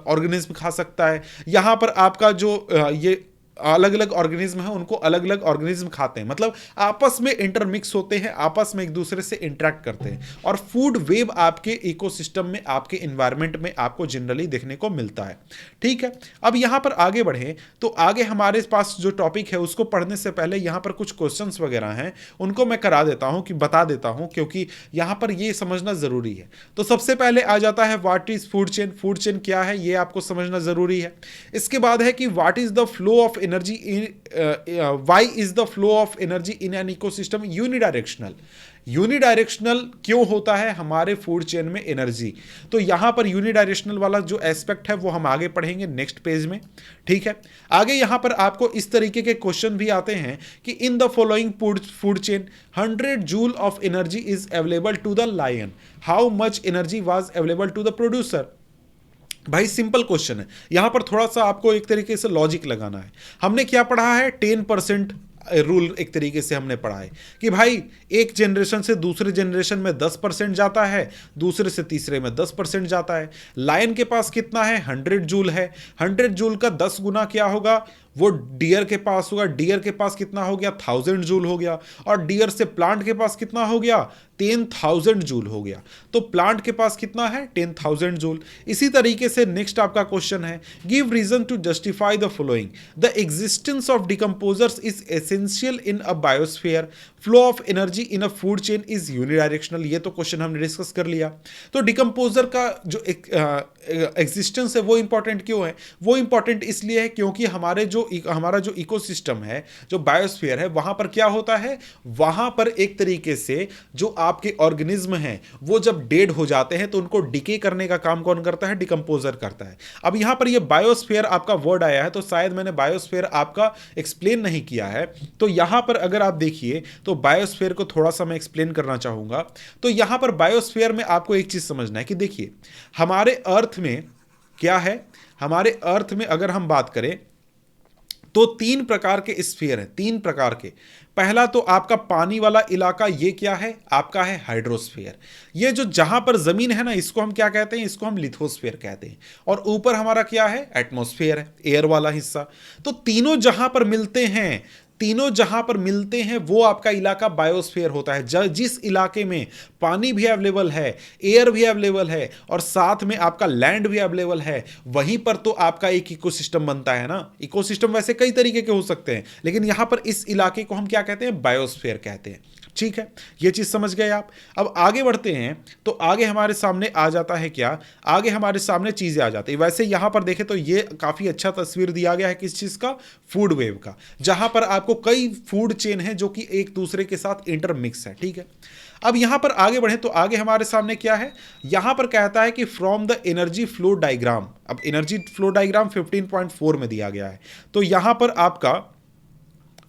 ऑर्गेनिज्म खा सकता है। यहां पर आपका जो ये अलग अलग ऑर्गेनिज्म है उनको अलग अलग ऑर्गेनिज्म खाते हैं, मतलब आपस में इंटरमिक्स होते हैं, आपस में एक दूसरे से इंटरेक्ट करते हैं। और फूड वेब आपके इकोसिस्टम में, आपके एनवायरनमेंट में आपको जनरली देखने को मिलता है। ठीक है, अब यहां पर आगे बढ़े तो आगे हमारे पास जो टॉपिक है उसको पढ़ने से पहले यहां पर कुछ क्वेश्चंस वगैरह हैं, उनको मैं करा देता हूं, कि बता देता हूं, क्योंकि यहां पर ये समझना जरूरी है। तो सबसे पहले आ जाता है what is food chain. Food chain क्या है ये आपको समझना जरूरी है। इसके बाद है कि what is the flow of energy why is the flow of energy in an ecosystem unidirectional? Unidirectional क्यों होता है हमारे फूड चेन में एनर्जी? तो यहां पर यूनिडायरेक्शनल वाला जो एस्पेक्ट है वो हम आगे पढ़ेंगे नेक्स्ट पेज में। ठीक है, आगे यहां पर आपको इस तरीके के क्वेश्चन भी आते हैं कि in the following food chain 100 joule of energy is available to the lion, how much energy was available to the producer? भाई सिंपल क्वेश्चन है, यहां पर थोड़ा सा आपको एक तरीके से लॉजिक लगाना है। हमने क्या पढ़ा है, 10% रूल एक तरीके से हमने पढ़ा है कि भाई एक जनरेशन से दूसरे जनरेशन में 10% जाता है, दूसरे से तीसरे में 10% जाता है। लायन के पास कितना है? 100 जूल है। 100 जूल का 10 गुना क्या होगा? वो डियर के पास होगा। डियर के पास कितना हो गया? 1000 जूल हो गया। और डियर से प्लांट के पास कितना हो गया? 10,000 जूल हो गया। तो प्लांट के पास कितना है? 10,000 जूल। इसी तरीके से नेक्स्ट आपका क्वेश्चन है, give reason to justify the following, the existence of decomposers is essential in a biosphere, flow of energy in a food chain is unidirectional. ये तो क्वेश्चन हमने डिस्कस कर लिया। तो डिकम्पोजर का जो एग्जिस्टेंस है वो इंपॉर्टेंट क्यों है? वो इंपॉर्टेंट इसलिए है क्योंकि हमारा जो इकोसिस्टम है, जो बायोस्फीयर है, वहां पर क्या होता है? वहां पर एक तरीके से जो आपके ऑर्गेनिज्म हैं वो जब डेड हो जाते हैं तो उनको डिके करने का काम कौन करता है? डिकम्पोजर करता है। अब यहां पर ये बायोस्फीयर आपका वर्ड आया है तो शायद मैंने बायोस्फीयर आपका एक्सप्लेन नहीं किया है। तो यहां पर अगर आप देखिए तो बायोस्फीयर को थोड़ा सा मैं एक्सप्लेन करना चाहूंगा। तो यहां पर बायोस्फीयर में आपको एक चीज समझना है कि देखिए हमारे अर्थ में क्या है, हमारे अर्थ में अगर हम बात करें तो 3 प्रकार के स्फीयर हैं, 3 प्रकार के। पहला तो आपका पानी वाला इलाका, ये क्या है? आपका है हाइड्रोस्फीयर। ये जो जहां पर जमीन है ना, इसको हम क्या कहते हैं? इसको हम लिथोस्फीयर कहते हैं। और ऊपर हमारा क्या है? एटमॉस्फेयर है, एयर वाला हिस्सा। तो तीनों जहां पर मिलते हैं, तीनों जहां पर मिलते हैं वो आपका इलाका बायोस्फीयर होता है। जिस इलाके में पानी भी अवेलेबल है, एयर भी अवेलेबल है और साथ में आपका लैंड भी अवेलेबल है, वहीं पर तो आपका एक इकोसिस्टम बनता है ना। इकोसिस्टम वैसे कई तरीके के हो सकते हैं, लेकिन यहां पर इस इलाके को हम क्या कहते हैं? बायोस्फीयर कहते हैं। ठीक है, ये चीज समझ गए आप। अब आगे बढ़ते हैं तो आगे हमारे सामने आ जाता है क्या? आगे हमारे सामने चीजें आ जाती है। वैसे यहां पर देखें तो ये काफी अच्छा तस्वीर दिया गया है किस चीज का? फूड वेव का, जहां पर आपको कई फूड चेन है जो कि एक दूसरे के साथ इंटरमिक्स है। ठीक है, अब यहां पर आगे बढ़े तो आगे हमारे सामने क्या है? यहां पर कहता है कि from the energy flow diagram. अब एनर्जी फ्लो डायग्राम 15.4 में दिया गया है। तो यहां पर आपका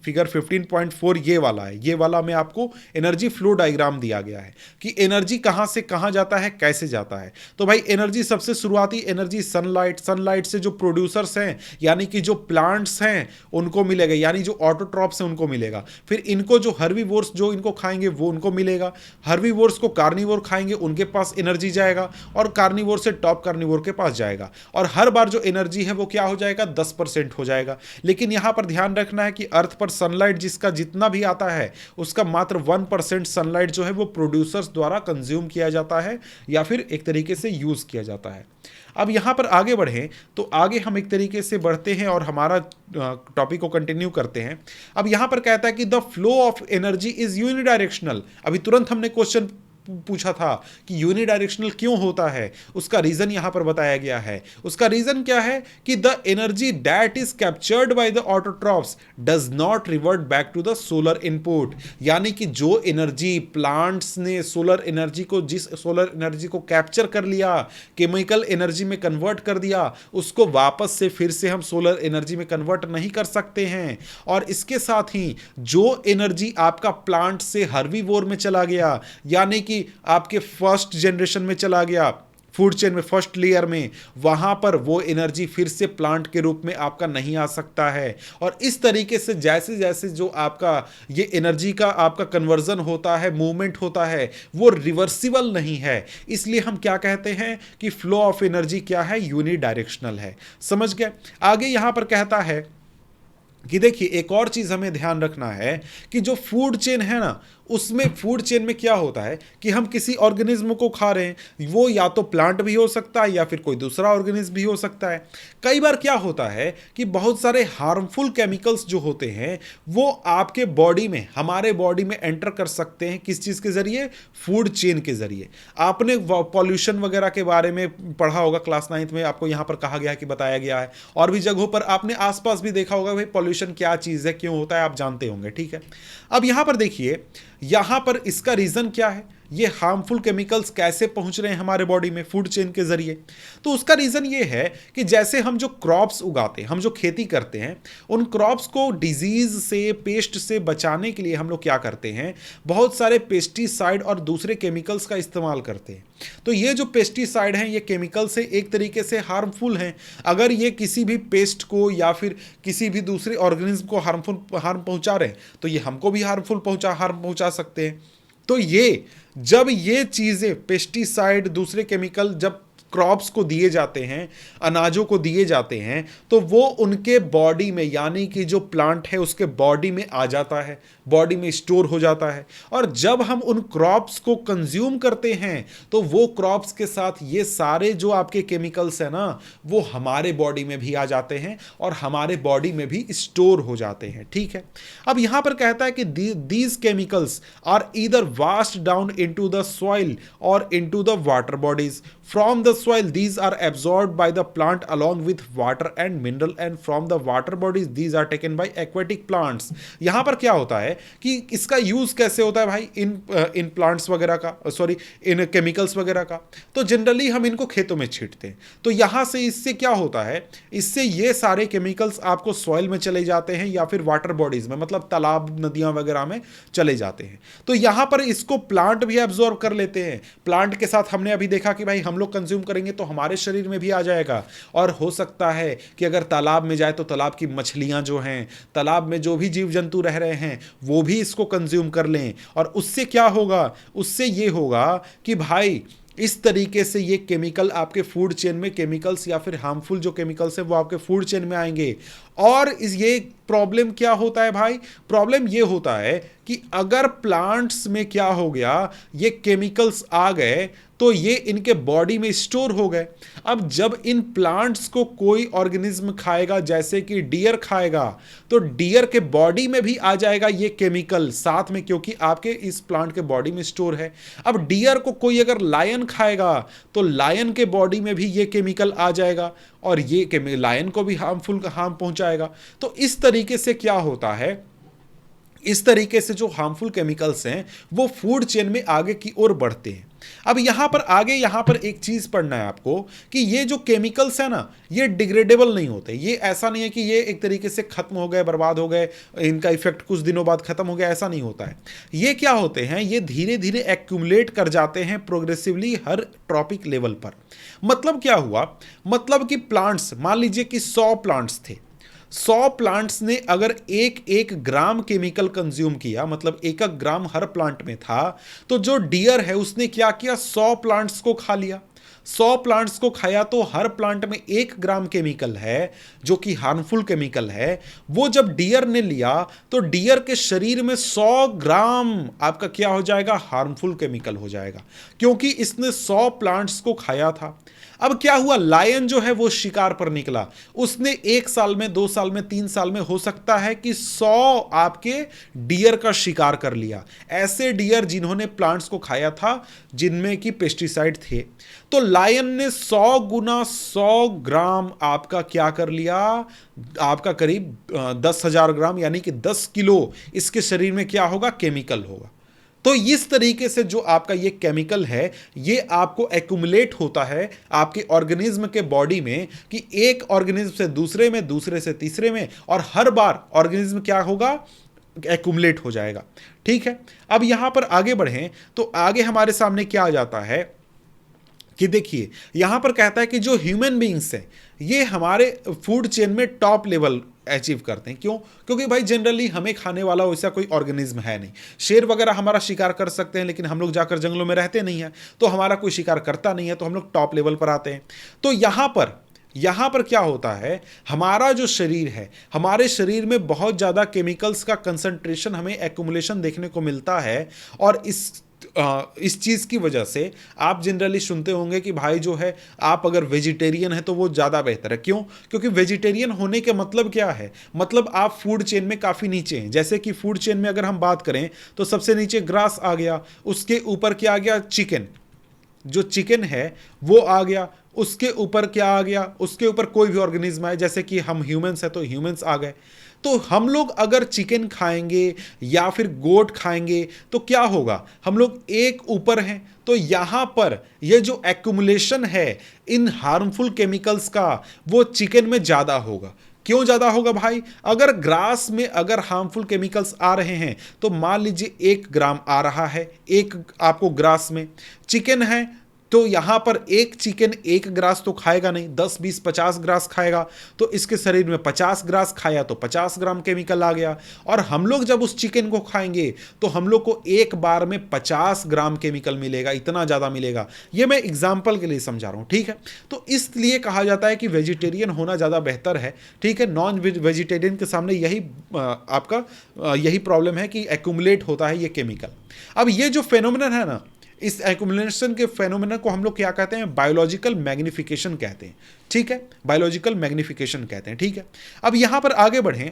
फिगर 15.4 ये वाला है, ये वाला में आपको एनर्जी फ्लो डायग्राम दिया गया है कि एनर्जी कहां से कहां जाता है, कैसे जाता है। तो भाई एनर्जी सबसे शुरुआती एनर्जी सनलाइट, सनलाइट से जो प्रोड्यूसर्स हैं यानी कि जो प्लांट्स हैं उनको मिलेगा, यानी जो ऑटोट्रॉप्स हैं उनको मिलेगा। फिर इनको जो हर्बीवोर्स जो इनको खाएंगे वो उनको मिलेगा। हर्बीवोर्स को कार्निवोर खाएंगे, उनके पास एनर्जी जाएगा और कार्निवोर से टॉप कार्निवोर के पास जाएगा। और हर बार जो एनर्जी है वो क्या हो जाएगा? 10% हो जाएगा। लेकिन यहां पर ध्यान रखना है कि अर्थ पर सनलाइट जिसका जितना भी आता है उसका मात्र 1% सनलाइट जो है वो प्रोड्यूसर्स द्वारा कंज्यूम किया जाता है या फिर एक तरीके से यूज किया जाता है। अब यहां पर आगे बढ़ें तो आगे हम एक तरीके से बढ़ते हैं और हमारा टॉपिक को कंटिन्यू करते हैं। अब यहां पर कहता है कि the flow of energy is unidirectional. अभी तुरंत हमने क्वेश्चन पूछा था कि यूनिडायरेक्शनल क्यों होता है, उसका रीजन यहां पर बताया गया है। उसका रीजन क्या है कि the energy that is captured by the autotrophs does not revert back to the solar input. यानी कि जो एनर्जी प्लांट्स ने सोलर एनर्जी को, जिस सोलर एनर्जी को कैप्चर कर लिया, केमिकल एनर्जी में कन्वर्ट कर दिया, उसको वापस से फिर से हम सोलर एनर्जी में कन्वर्ट नहीं कर सकते हैं। और इसके साथ ही जो एनर्जी आपका प्लांट से हर्बीवोर में चला गया, यानी कि आपके फर्स्ट जनरेशन में चला गया, फूड चेन में फर्स्ट लेयर में, वहां पर वो एनर्जी फिर से प्लांट के रूप में आपका नहीं आ सकता है। और इस तरीके से जैसे जैसे जो आपका ये एनर्जी का आपका कन्वर्जन होता है, मूवमेंट होता है, वो रिवर्सिबल नहीं है। इसलिए हम क्या कहते हैं कि फ्लो ऑफ एनर्जी क्या है? यूनिडायरेक्शनल है। समझ गए? आगे यहां पर कहता है कि देखिए एक और चीज हमें ध्यान रखना है कि जो फूड चेन है ना, उसमें फूड चेन में क्या होता है कि हम किसी ऑर्गेनिज्म को खा रहे हैं, वो या तो प्लांट भी हो सकता है या फिर कोई दूसरा ऑर्गेनिज्म भी हो सकता है। कई बार क्या होता है कि बहुत सारे हार्मफुल केमिकल्स जो होते हैं वो आपके बॉडी में, हमारे बॉडी में एंटर कर सकते हैं। किस चीज के जरिए? फूड चेन के जरिए। आपने पॉल्यूशन वगैरह के बारे में पढ़ा होगा, क्लास 9th में आपको यहां पर कहा गया कि बताया गया है, और भी जगहों पर आपने आसपास भी देखा होगा भाई पॉल्यूशन क्या चीज है, क्यों होता है, आप जानते होंगे। ठीक है, अब यहां पर देखिए, यहां पर इसका रीजन क्या है? ये हार्मफुल केमिकल्स कैसे पहुंच रहे हैं हमारे बॉडी में फूड चेन के जरिए? तो उसका रीज़न ये है कि जैसे हम जो क्रॉप्स उगाते हैं, हम जो खेती करते हैं, उन क्रॉप्स को डिजीज़ से, पेस्ट से बचाने के लिए हम लोग क्या करते हैं, बहुत सारे पेस्टिसाइड और दूसरे केमिकल्स का इस्तेमाल करते हैं। तो ये जो पेस्टिसाइड हैं, ये केमिकल से एक तरीके से हार्मफुल हैं। अगर ये किसी भी पेस्ट को या फिर किसी भी दूसरे ऑर्गेनिज्म को हार्म पहुंचा रहे हैं, तो ये हमको भी हार्म पहुंचा सकते हैं। तो ये जब ये चीज़ें, पेस्टिसाइड, दूसरे केमिकल जब क्रॉप्स को दिए जाते हैं, अनाजों को दिए जाते हैं, तो वो उनके बॉडी में, यानी कि जो प्लांट है उसके बॉडी में आ जाता है, बॉडी में स्टोर हो जाता है। और जब हम उन क्रॉप्स को कंज्यूम करते हैं तो वो क्रॉप्स के साथ ये सारे जो आपके केमिकल्स हैं ना, वो हमारे बॉडी में भी आ जाते हैं और हमारे बॉडी में भी स्टोर हो जाते हैं। ठीक है, अब यहां पर कहता है कि these chemicals are either washed down into the soil और into the water bodies. From the soil, these are absorbed by the plant along with water and mineral, and from the water bodies, these are taken by aquatic plants. यहाँ पर क्या होता है कि इसका use कैसे होता है भाई, इन प्लांट्स वगैरह का, सॉरी इन केमिकल्स वगैरह का? तो जनरली हम इनको खेतों में छींटते हैं। तो यहाँ से इससे क्या होता है, इससे ये सारे केमिकल्स आपको सॉइल में चले जाते हैं या फिर वाटर बॉडीज में, मतलब तालाब, नदियाँ वगैरह में चले जाते हैं। तो यहाँ पर इसको प्लांट भी एब्जॉर्ब कर लेते हैं। प्लांट के साथ हमने अभी देखा कि भाई हम लोग कंज्यूम करेंगे तो हमारे शरीर में भी आ जाएगा। और हो सकता है कि अगर तालाब में जाए तो तालाब की मछलियां जो हैं, तालाब में जो भी जीव जंतु रह रहे हैं, वो भी इसको कंज्यूम कर लें। और उससे क्या होगा, उससे ये होगा कि भाई इस तरीके से ये केमिकल आपके फूड चेन में, केमिकल्स या फिर हार्मफुल जो केमिकल्स है वो आपके फूड चेन में आएंगे। और ये प्रॉब्लम क्या होता है भाई, प्रॉब्लम ये होता है कि अगर प्लांट्स में क्या हो गया, ये केमिकल्स आ गए तो ये इनके बॉडी में स्टोर हो गए। अब जब इन प्लांट्स को कोई ऑर्गेनिज्म खाएगा, जैसे कि डियर खाएगा, तो डियर के बॉडी में भी आ जाएगा ये केमिकल साथ में, क्योंकि आपके इस प्लांट के बॉडी में स्टोर है। अब डियर को कोई अगर लायन खाएगा तो लायन के बॉडी में भी ये केमिकल आ जाएगा और ये लायन को भी हार्म पहुंचाएगा। तो इस तरीके से क्या होता है, इस तरीके से जो हार्मफुल केमिकल्स हैं वो फूड चेन में आगे की ओर बढ़ते हैं। अब यहां पर एक चीज पढ़ना है आपको कि ये जो केमिकल्स है ना, ये डिग्रेडेबल नहीं होते। ये ऐसा नहीं है कि ये एक तरीके से खत्म हो गए, बर्बाद हो गए, इनका इफेक्ट कुछ दिनों बाद खत्म हो गया, ऐसा नहीं होता है। ये क्या होते हैं, ये धीरे धीरे एक्यूमुलेट कर जाते हैं प्रोग्रेसिवली हर ट्रॉपिक लेवल पर। मतलब क्या हुआ, मतलब कि प्लांट्स, मान लीजिए कि 100 प्लांट्स थे, 100 प्लांट्स ने अगर एक एक ग्राम केमिकल कंज्यूम किया, मतलब एक एक ग्राम हर प्लांट में था, तो जो डियर है उसने क्या किया, 100 प्लांट्स को खा लिया। 100 प्लांट्स को खाया तो हर प्लांट में 1 ग्राम केमिकल है जो कि हार्मफुल केमिकल है। वो जब डियर ने लिया तो डियर के शरीर में 100 ग्राम आपका क्या हो जाएगा, हार्मफुल केमिकल हो जाएगा, क्योंकि इसने 100 प्लांट्स को खाया था। अब क्या हुआ, लायन जो है वो शिकार पर निकला, उसने 1 साल में, 2 साल में, 3 साल में हो सकता है कि 100 आपके डियर का शिकार कर लिया, ऐसे डियर जिन्होंने प्लांट्स को खाया था जिनमें कि पेस्टिसाइड थे। तो लायन ने 100 गुना 100 ग्राम आपका क्या कर लिया, आपका करीब 10,000 ग्राम यानी कि 10 किलो इसके शरीर में क्या होगा, केमिकल होगा। तो इस तरीके से जो आपका ये केमिकल है ये आपको एक्यूमुलेट होता है आपके ऑर्गेनिज्म के बॉडी में, कि एक ऑर्गेनिज्म से दूसरे में, दूसरे से तीसरे में, और हर बार ऑर्गेनिज्म क्या होगा, एक्यूमुलेट हो जाएगा। ठीक है, अब यहां पर आगे बढ़ें तो आगे हमारे सामने क्या आ जाता है कि देखिए यहां पर कहता है कि जो ह्यूमन बीइंग्स हैं ये हमारे फूड चेन में टॉप लेवल अचीव करते हैं। क्यों? क्योंकि भाई जनरली हमें खाने वाला वैसा कोई ऑर्गेनिज्म है नहीं। शेर वगैरह हमारा शिकार कर सकते हैं, लेकिन हम लोग जाकर जंगलों में रहते नहीं हैं, तो हमारा कोई शिकार करता नहीं है, तो हम लोग टॉप लेवल पर आते हैं। तो यहाँ पर क्या होता है, हमारा जो शरीर है, हमारे शरीर में बहुत ज़्यादा केमिकल्स का कंसंट्रेशन, हमें एक्यूमुलेशन देखने को मिलता है। और इस चीज़ की वजह से आप जनरली सुनते होंगे कि भाई जो है, आप अगर वेजिटेरियन है तो वो ज़्यादा बेहतर है। क्यों? क्योंकि वेजिटेरियन होने के मतलब क्या है, मतलब आप फूड चेन में काफ़ी नीचे हैं। जैसे कि फूड चेन में अगर हम बात करें तो सबसे नीचे ग्रास आ गया, उसके ऊपर क्या आ गया, चिकन, जो चिकन है वो आ गया, उसके ऊपर क्या आ गया, उसके ऊपर कोई भी ऑर्गेनिज्म आए, जैसे कि हम ह्यूमंस है तो ह्यूमंस आ गए। तो हम लोग अगर चिकन खाएंगे या फिर गोट खाएंगे तो क्या होगा, हम लोग एक ऊपर हैं, तो यहां पर ये जो एक्यूमुलेशन है इन हार्मफुल केमिकल्स का वो चिकन में ज्यादा होगा। क्यों ज्यादा होगा भाई, अगर ग्रास में अगर हार्मफुल केमिकल्स आ रहे हैं तो मान लीजिए 1 ग्राम आ रहा है एक आपको ग्रास में, चिकन है तो यहां पर एक चिकन 1 ग्रास तो खाएगा नहीं, 10 20 50 ग्रास खाएगा, तो इसके शरीर में 50 ग्रास खाया तो 50 ग्राम केमिकल आ गया। और हम लोग जब उस चिकन को खाएंगे तो हम लोग को एक बार में 50 ग्राम केमिकल मिलेगा, इतना ज्यादा मिलेगा। ये मैं एग्जाम्पल के लिए समझा रहा हूं, ठीक है। तो इसलिए कहा जाता है कि वेजिटेरियन होना ज्यादा बेहतर है, ठीक है। नॉन वेजिटेरियन के सामने यही आपका यही प्रॉब्लम है कि एक्यूमुलेट होता है ये केमिकल। अब ये जो फेनोमेनन है ना, इस एक्यूमुलेशन के फेनोमेना को हम लोग क्या कहते हैं, बायोलॉजिकल मैग्निफिकेशन कहते हैं, ठीक है। बायोलॉजिकल मैग्निफिकेशन कहते हैं, ठीक है। अब यहां पर आगे बढ़ें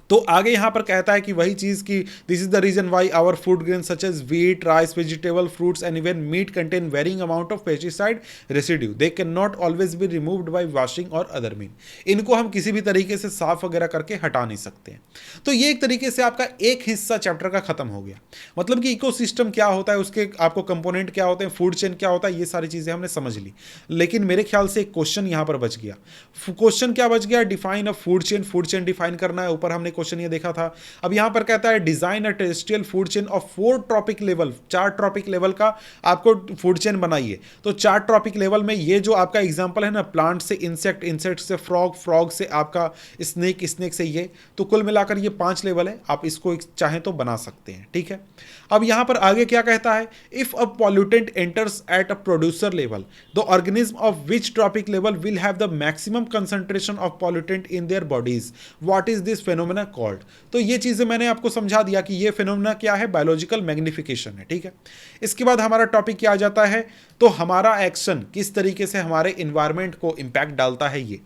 तो आगे यहां पर कहता है कि वही चीज की this is the reason why our food grain such as wheat, rice, vegetable, fruits and even meat contain varying amount of pesticide residue, they can not always be removed by washing और other mean. इनको हम किसी भी तरीके से साफ वगैरह करके हटा नहीं सकते हैं। तो ये एक तरीके से आपका एक हिस्सा चैप्टर का खत्म हो गया, मतलब कि इकोसिस्टम क्या होता है, उसके आपको कंपोनेंट क्या होते हैं, फूड चेन क्या होता है, ये सारी चीजें हमने समझ ली। लेकिन मेरे ख्याल से एक क्वेश्चन यहां पर बच गया। क्वेश्चन क्या बच गया, define a food chain, food chain define करना है। ऊपर हमने क्वेश्चन ये देखा था। अब यहां पर कहता है design a terrestrial food chain of 4 trophic level, 4 trophic level का आपको फूड चेन बनाइए। तो 4 ट्रॉपिक लेवल में ये जो आपका एग्जांपल है ना, प्लांट से इंसेक्ट, इंसेक्ट से फ्रॉग, फ्रॉग से आपका स्नेक, स्नेक से ये, तो कुल मिलाकर ये 5 लेवल है। आप इसको चाहें तो बना सकते हैं, ठीक है। अब यहां पर आगे क्या कहता है, if a pollutant enters at a producer level the organism of which trophic level will have the maximum concentration of pollutant in their bodies, what is this phenomena called. तो ये चीजें मैंने आपको समझा दिया कि ये फेनोमेना क्या है, बायोलॉजिकल मैग्निफिकेशन है, ठीक है। इसके बाद हमारा टॉपिक क्या आ जाता है, तो हमारा एक्शन किस तरीके से हमारे इन्वायरमेंट को इंपैक्ट डालता है ये।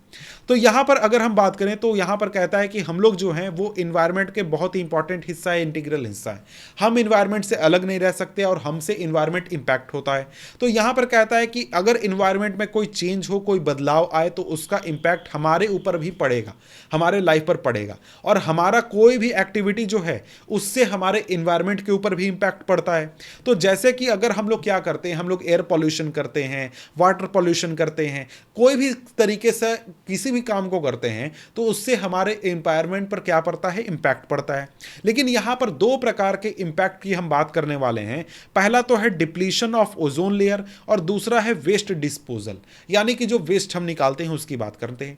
तो यहां पर अगर हम बात करें तो यहां पर कहता है कि हम लोग जो हैं वो इन्वायरमेंट के बहुत ही इंपॉर्टेंट हिस्सा है, इंटीग्रल हिस्सा है। हम इन्वायरमेंट से अलग नहीं रह सकते और हमसे इन्वायरमेंट इंपैक्ट होता है। तो यहां पर कहता है कि अगर इन्वायरमेंट में कोई चेंज हो, कोई बदलाव आए तो उसका इंपैक्ट हमारे ऊपर भी पड़ेगा, हमारे लाइफ पर पड़ेगा। और हमारा कोई भी एक्टिविटी जो है उससे हमारे इन्वायरमेंट के ऊपर भी इंपैक्ट पड़ता है। तो जैसे कि अगर हम लोग क्या करते हैं, हम लोग एयर पॉल्यूशन करते हैं, वाटर पॉल्यूशन करते हैं, कोई भी तरीके से किसी भी काम को करते हैं तो उससे हमारे एनवायरनमेंट पर क्या पड़ता है, इंपैक्ट पड़ता है। लेकिन यहां पर 2 प्रकार के इंपैक्ट की हम बात करने वाले हैं। पहला तो है डिप्लीशन ऑफ ओजोन लेयर और दूसरा है वेस्ट डिस्पोजल, यानी कि जो वेस्ट हम निकालते हैं उसकी बात करते हैं।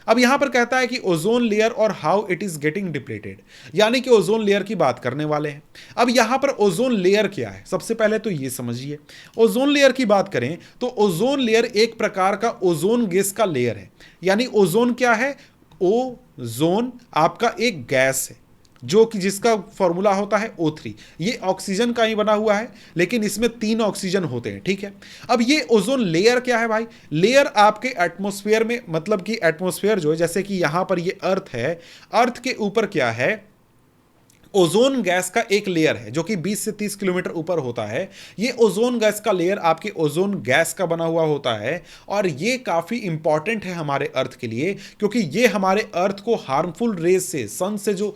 अब यहां पर कहता है कि ओजोन लेयर और how it is getting depleted, यानी कि ओजोन लेयर की बात करने वाले हैं। अब यहां पर ओजोन लेयर क्या है, सबसे पहले तो ये समझिए। ओजोन लेयर की बात करें तो ओजोन लेयर एक प्रकार का ओजोन गैस का लेयर है। यानी ओजोन क्या है, ओजोन आपका एक गैस है जो कि जिसका फॉर्मूला होता है O3। ये ऑक्सीजन का ही बना हुआ है, लेकिन इसमें 3 ऑक्सीजन होते हैं, ठीक है। अब ये ओजोन लेयर क्या है भाई, लेयर आपके एटमॉस्फेयर में, मतलब कि एटमॉस्फेयर जो है, जैसे कि यहां पर ये अर्थ है, अर्थ के ऊपर क्या है, ओजोन गैस का एक लेयर है जो कि 20 से 30 किलोमीटर ऊपर होता है। ये ओजोन गैस का लेयर आपके ओजोन गैस का बना हुआ होता है और ये काफी इंपॉर्टेंट है हमारे अर्थ के लिए, क्योंकि ये हमारे अर्थ को हार्मफुल रेज से, सन से जो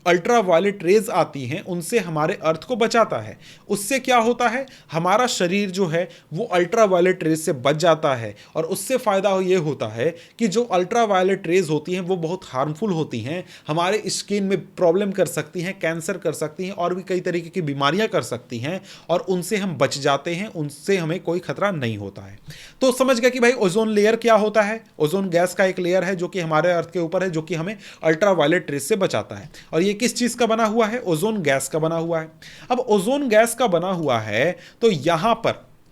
अल्ट्रा वायलेट रेज आती हैं उनसे हमारे अर्थ को बचाता है। उससे क्या होता है, हमारा शरीर जो है वो अल्ट्रा वायलेट रेज से बच जाता है और उससे फायदा ये होता है कि जो अल्ट्रा वायलेट रेज होती हैं वो बहुत हार्मफुल होती हैं, हमारे स्किन में प्रॉब्लम कर सकती हैं, कैंसर कर सकती हैं और भी कई तरीके की बीमारियां कर सकती हैं, और उनसे हम बच जाते हैं, उनसे हमें कोई खतरा नहीं होता है। तो समझ गया कि भाई ओजोन लेयर क्या होता है, ओजोन गैस का एक लेयर है जो कि हमारे अर्थ के ऊपर है, जो कि हमें अल्ट्रा वायलेट रेज से बचाता है। और ये किस चीज का बना हुआ है, ओजोन गैस का बना हुआ है। अब ओजोन गैस का बना हुआ है तो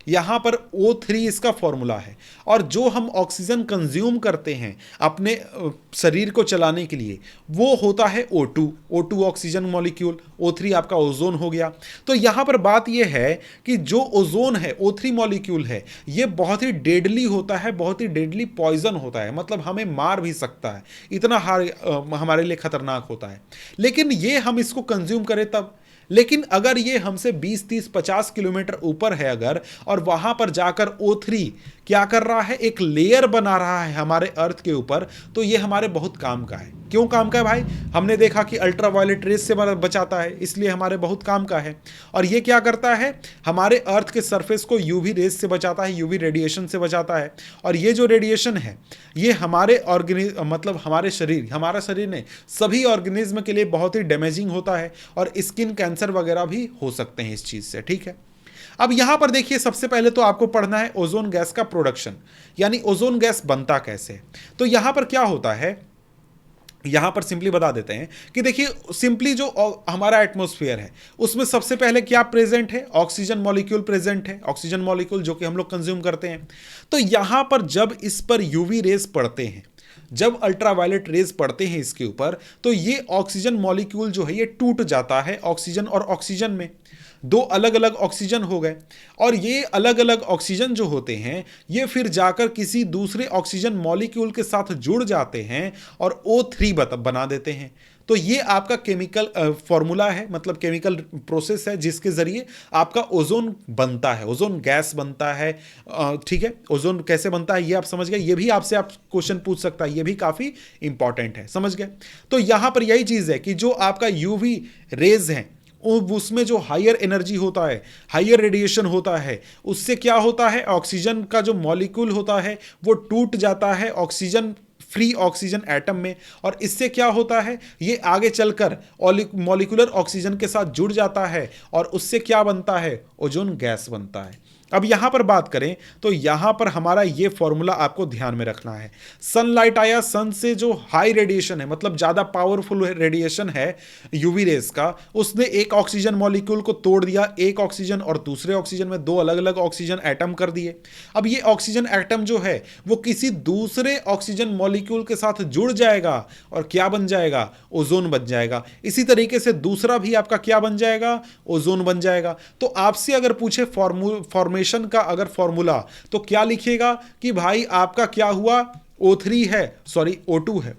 यहां पर O3 इसका फॉर्मूला है, और जो हम ऑक्सीजन कंज्यूम करते हैं अपने शरीर को चलाने के लिए वो होता है O2 ऑक्सीजन मॉलिक्यूल, O3 आपका ओजोन हो गया। तो यहां पर बात यह है कि जो ओजोन है, O3 मॉलिक्यूल है, ये बहुत ही डेडली होता है, बहुत ही डेडली पॉइजन होता है, मतलब हमें मार भी सकता है, इतना हमारे लिए खतरनाक होता है। लेकिन ये हम इसको कंज्यूम करें तब, लेकिन अगर ये हमसे 20 30 50 किलोमीटर ऊपर है अगर, और वहां पर जाकर O3 क्या कर रहा है, एक लेयर बना रहा है हमारे अर्थ के ऊपर, तो ये हमारे बहुत काम का है। क्यों काम का है भाई? हमने देखा कि अल्ट्रावायलेट रेस से बचाता है, इसलिए हमारे बहुत काम का है। और ये क्या करता है, हमारे अर्थ के सरफेस को यूवी रेस से बचाता है, यूवी रेडिएशन से बचाता है। और ये जो रेडिएशन है ये हमारे मतलब हमारा शरीर ने सभी ऑर्गेनिज्म के लिए बहुत ही डैमेजिंग होता है, और स्किन कैंसर वगैरह भी हो सकते हैं इस चीज़ से। ठीक है, अब यहां पर देखिए, सबसे पहले तो आपको पढ़ना है ओजोन गैस का प्रोडक्शन, यानी ओजोन गैस बनता कैसे। तो यहां पर क्या होता है, यहां पर सिंपली बता देते हैं कि देखिए, सिंपली जो हमारा एटमॉस्फेयर है उसमें सबसे पहले क्या प्रेजेंट है, ऑक्सीजन मॉलिक्यूल प्रेजेंट है, ऑक्सीजन मॉलिक्यूल जो कि हम लोग कंज्यूम करते हैं। तो यहां पर जब इस पर यूवी रेस पड़ते हैं, जब अल्ट्रावायलेट रेज पड़ते हैं इसके ऊपर, तो ये ऑक्सीजन मॉलिक्यूल जो है ये टूट जाता है ऑक्सीजन और ऑक्सीजन में, दो अलग अलग ऑक्सीजन हो गए। और ये अलग अलग ऑक्सीजन जो होते हैं ये फिर जाकर किसी दूसरे ऑक्सीजन मॉलिक्यूल के साथ जुड़ जाते हैं और O3 बना देते हैं। तो ये आपका केमिकल फॉर्मूला है, मतलब केमिकल प्रोसेस है जिसके जरिए आपका ओजोन बनता है, ओजोन गैस बनता है। ठीक है, ओजोन कैसे बनता है ये आप समझ गए, ये भी आपसे आप क्वेश्चन पूछ सकता है, ये भी काफी इंपॉर्टेंट है, समझ गए। तो यहां पर यही चीज है कि जो आपका यूवी रेज है उसमें जो हायर एनर्जी होता है, हायर रेडिएशन होता है, उससे क्या होता है, ऑक्सीजन का जो मॉलिक्यूल होता है वो टूट जाता है ऑक्सीजन, फ्री ऑक्सीजन एटम में, और इससे क्या होता है, ये आगे चलकर मॉलिक्यूलर ऑक्सीजन के साथ जुड़ जाता है और उससे क्या बनता है, ओजोन गैस बनता है। अब यहां पर बात करें तो यहां पर हमारा ये फॉर्मूला आपको ध्यान में रखना है। सनलाइट आया, सन से जो हाई रेडिएशन है, मतलब ज्यादा पावरफुल रेडिएशन है यूवी रेस का, उसने एक ऑक्सीजन मॉलिक्यूल को तोड़ दिया, एक ऑक्सीजन और दूसरे ऑक्सीजन में दो अलग अलग ऑक्सीजन एटम कर दिए। अब ये ऑक्सीजन एटम जो है वो किसी दूसरे ऑक्सीजन मॉलिक्यूल के साथ जुड़ जाएगा और क्या बन जाएगा, ओजोन बन जाएगा। इसी तरीके से दूसरा भी आपका क्या बन जाएगा, ओजोन बन जाएगा। तो आपसे अगर पूछे फॉर्मेशन का अगर फॉर्मूला, तो क्या लिखिएगा कि भाई आपका क्या हुआ, O3 है, सॉरी O2 है,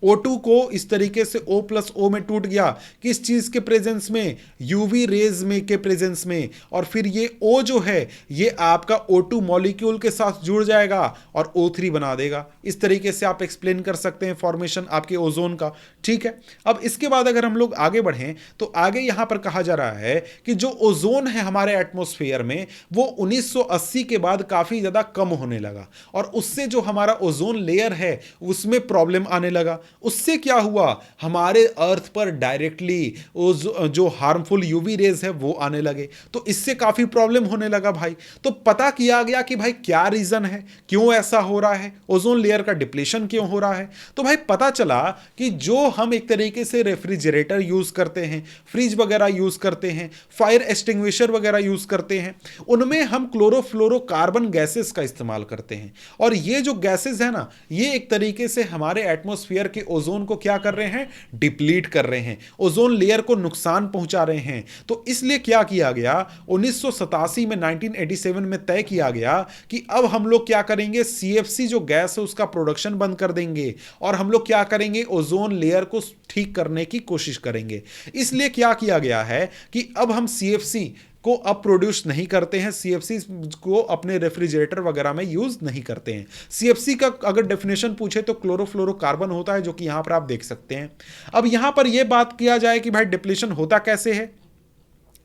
O2 को इस तरीके से O प्लस O में टूट गया, किस चीज के प्रेजेंस में, यूवी रेज में के प्रेजेंस में, और फिर ये O जो है ये आपका O2 मॉलिक्यूल के साथ जुड़ जाएगा और O3 बना देगा। इस तरीके से आप एक्सप्लेन कर सकते हैं फॉर्मेशन आपके ओजोन का। ठीक है, अब इसके बाद अगर हम लोग आगे बढ़ें तो आगे यहां पर कहा जा रहा है कि जो ओजोन है हमारे एटमॉस्फेयर में वो 1980 के बाद काफी ज्यादा कम होने लगा, और उससे जो हमारा ओजोन लेयर है उसमें प्रॉब्लम आने लगा। उससे क्या हुआ, हमारे अर्थ पर डायरेक्टली जो हार्मफुल यूवी रेज है वो आने लगे, तो इससे काफी प्रॉब्लम होने लगा भाई। तो पता किया गया कि भाई क्या रीजन है, क्यों ऐसा हो रहा है, ओजोन लेयर का डिप्लीशन क्यों हो रहा है। तो भाई पता चला कि जो हम एक तरीके से रेफ्रिजरेटर यूज करते हैं, फ्रिज वगैरह यूज करते हैं, फायर एक्सटिंग्विशर वगैरह यूज करते हैं, उनमें हम क्लोरोफ्लोरोकार्बन गैसेस का इस्तेमाल करते हैं। और ये जो गैसेस है ना, ये एक तरीके से हमारे एटमॉस्फेयर के ओजोन को क्या कर रहे हैं, डिप्लीट कर रहे हैं, ओजोन लेयर को नुकसान पहुंचा रहे हैं। तो इसलिए क्या किया गया, 1987 में 1987 में तय किया गया कि अब हम लोग क्या करेंगे, CFC जो गैस है उसका प्रोडक्शन बंद कर देंगे और हम लोग क्या करेंगे, ओजोन लेयर को ठीक करने की कोशिश करेंगे। इसलिए क्या किया गया है कि अब हम CFC को अब प्रोड्यूस नहीं करते हैं, CFC को अपने रेफ्रिजरेटर वगैरह में यूज नहीं करते हैं। CFC का अगर डेफिनेशन पूछे तो क्लोरोफ्लोरोकार्बन होता है, जो कि यहां पर आप देख सकते हैं। अब यहां पर यह बात किया जाए कि भाई डिप्लीशन होता कैसे है,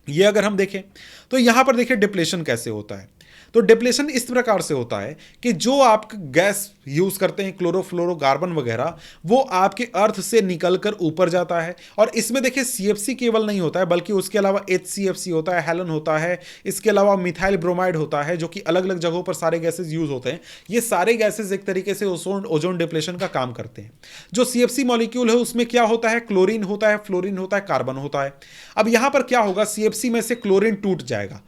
ये अगर हम देखें तो यहां पर देखिए डिप्लीशन कैसे होता है। तो डिप्लीशन इस प्रकार से होता है कि जो आप गैस यूज करते हैं क्लोरोफ्लोरोकार्बन वगैरह, वो आपके अर्थ से निकलकर ऊपर जाता है। और इसमें देखिए CFC केवल नहीं होता है, बल्कि उसके अलावा HCFC होता है, हेलन होता है, इसके अलावा मिथाइल ब्रोमाइड होता है, जो कि अलग अलग जगहों पर सारे गैसेज यूज होते हैं। ये सारे गैसेज एक तरीके से ओजोन डिप्लीशन का काम करते हैं। जो CFC मॉलिक्यूल है उसमें क्या होता है, क्लोरीन होता है, फ्लोरीन होता है, कार्बन होता है। अब यहां पर क्या होगा, CFC में से क्लोरीन टूट जाएगा,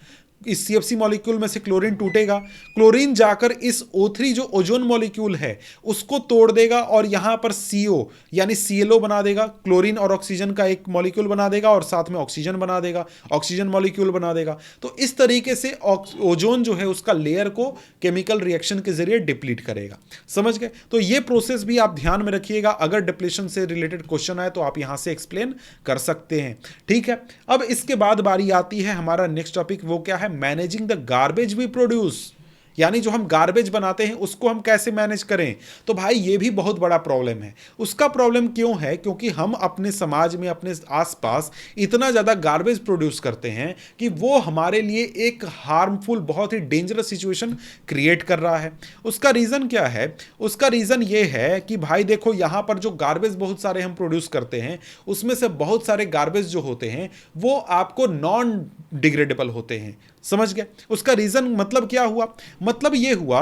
इस CFC मॉलिक्यूल में से क्लोरीन टूटेगा, क्लोरीन जाकर इस O3 जो ओजोन मॉलिक्यूल है उसको तोड़ देगा और यहां पर CO यानी ClO बना देगा, क्लोरीन और ऑक्सीजन का एक मॉलिक्यूल बना देगा और साथ में ऑक्सीजन बना देगा, ऑक्सीजन मॉलिक्यूल बना देगा। तो इस तरीके से ओजोन जो है उसका लेयर को केमिकल रिएक्शन के जरिए डिप्लीट करेगा। समझ गए? तो ये प्रोसेस भी आप ध्यान में रखिएगा, अगर डिप्लीशन से रिलेटेड क्वेश्चन आए तो आप यहां से एक्सप्लेन कर सकते हैं। ठीक है, अब इसके बाद बारी आती है हमारा नेक्स्ट टॉपिक, वो क्या है? Managing the garbage we produce, यानी जो हम गार्बेज बनाते हैं उसको हम कैसे मैनेज करें। तो भाई ये भी बहुत बड़ा प्रॉब्लम है। उसका प्रॉब्लम क्यों है? क्योंकि हम अपने समाज में, अपने आसपास इतना ज़्यादा गार्बेज प्रोड्यूस करते हैं कि वो हमारे लिए एक हार्मफुल, बहुत ही डेंजरस सिचुएशन क्रिएट कर रहा है। उसका रीज़न क्या है? उसका रीज़न ये है कि भाई देखो, यहाँ पर जो गार्बेज बहुत सारे हम प्रोड्यूस करते हैं उसमें से बहुत सारे गार्बेज जो होते हैं वो आपको नॉन डिग्रेडेबल होते हैं। समझ गए? उसका रीजन मतलब क्या हुआ? मतलब ये हुआ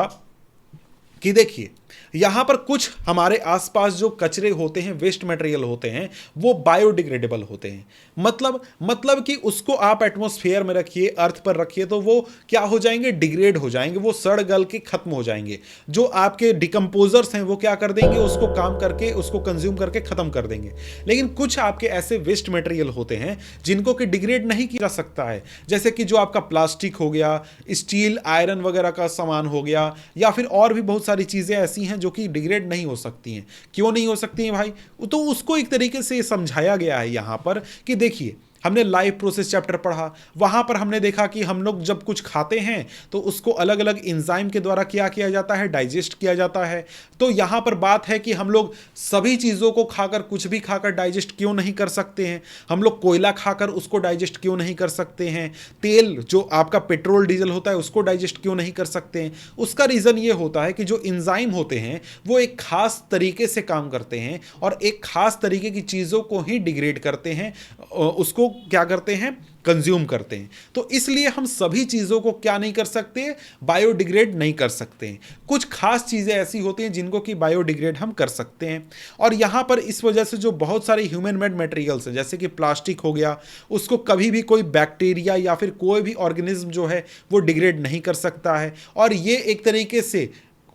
कि देखिए, यहां पर कुछ हमारे आसपास जो कचरे होते हैं, वेस्ट मटेरियल होते हैं, वो बायोडिग्रेडेबल होते हैं। मतलब कि उसको आप एटमॉस्फेयर में रखिए, अर्थ पर रखिए, तो वो क्या हो जाएंगे? डिग्रेड हो जाएंगे, वो सड़ गल के खत्म हो जाएंगे। जो आपके डिकम्पोजर्स हैं वो क्या कर देंगे? उसको काम करके, उसको कंज्यूम करके खत्म कर देंगे। लेकिन कुछ आपके ऐसे वेस्ट मटेरियल होते हैं जिनको कि डिग्रेड नहीं किया जा सकता है, जैसे कि जो आपका प्लास्टिक हो गया, स्टील, आयरन वगैरह का सामान हो गया, या फिर और भी बहुत सारी चीजें ऐसी हैं जो कि डिग्रेड नहीं हो सकती हैं। क्यों नहीं हो सकती हैं भाई? तो उसको एक तरीके से समझाया गया है यहां पर कि देखिए, हमने लाइफ प्रोसेस चैप्टर पढ़ा, वहां पर हमने देखा कि हम लोग जब कुछ खाते हैं तो उसको अलग अलग एंजाइम के द्वारा क्या किया जाता है? डाइजेस्ट किया जाता है। तो यहां पर बात है कि हम लोग सभी चीज़ों को खाकर, कुछ भी खाकर डाइजेस्ट क्यों नहीं कर सकते हैं? हम लोग कोयला खाकर उसको डाइजेस्ट क्यों नहीं कर सकते हैं? तेल, जो आपका पेट्रोल डीजल होता है, उसको डाइजेस्ट क्यों नहीं कर सकते हैं? उसका रीज़न ये होता है कि जो एंजाइम होते हैं वो एक खास तरीके से काम करते हैं और एक खास तरीके की चीज़ों को ही डिग्रेड करते हैं, उसको क्या करते हैं? कंज्यूम करते हैं। तो इसलिए हम सभी चीज़ों को क्या नहीं कर सकते? बायोडिग्रेड नहीं कर सकते हैं। कुछ खास चीज़ें ऐसी होती हैं जिनको कि बायोडिग्रेड हम कर सकते हैं। और यहाँ पर इस वजह से जो बहुत सारे ह्यूमन मेड मटेरियल्स हैं, जैसे कि प्लास्टिक हो गया, उसको कभी भी कोई बैक्टीरिया या फिर कोई भी ऑर्गेनिज्म जो है वो डिग्रेड नहीं कर सकता है। और ये एक तरीके से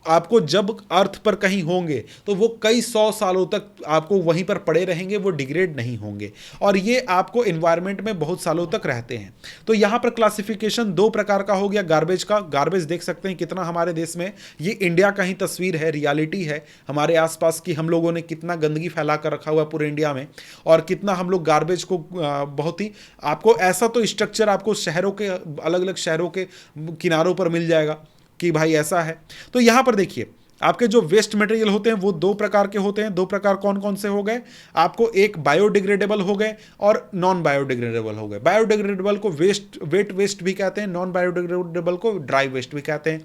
आपको जब अर्थ पर कहीं होंगे तो वो कई 100 सालों तक आपको वहीं पर पड़े रहेंगे, वो डिग्रेड नहीं होंगे, और ये आपको एनवायरनमेंट में बहुत सालों तक रहते हैं। तो यहाँ पर क्लासिफिकेशन दो प्रकार का हो गया गार्बेज का। गार्बेज देख सकते हैं कितना हमारे देश में, ये इंडिया का ही तस्वीर है, रियलिटी है हमारे आसपास की, हम लोगों ने कितना गंदगी फैला कर रखा हुआ है पूरे इंडिया में, और कितना हम लोग गार्बेज को बहुत ही, आपको ऐसा तो स्ट्रक्चर आपको शहरों के, अलग अलग शहरों के किनारों पर मिल जाएगा कि भाई ऐसा है। तो यहां पर देखिए, आपके जो वेस्ट मटेरियल होते हैं वो दो प्रकार के होते हैं। दो प्रकार कौन कौन से हो गए आपको? एक बायोडिग्रेडेबल हो गए और नॉन बायोडिग्रेडेबल हो गए। बायोडिग्रेडेबल को वेट वेस्ट भी कहते हैं, नॉन बायोडिग्रेडेबल को ड्राई वेस्ट भी कहते हैं।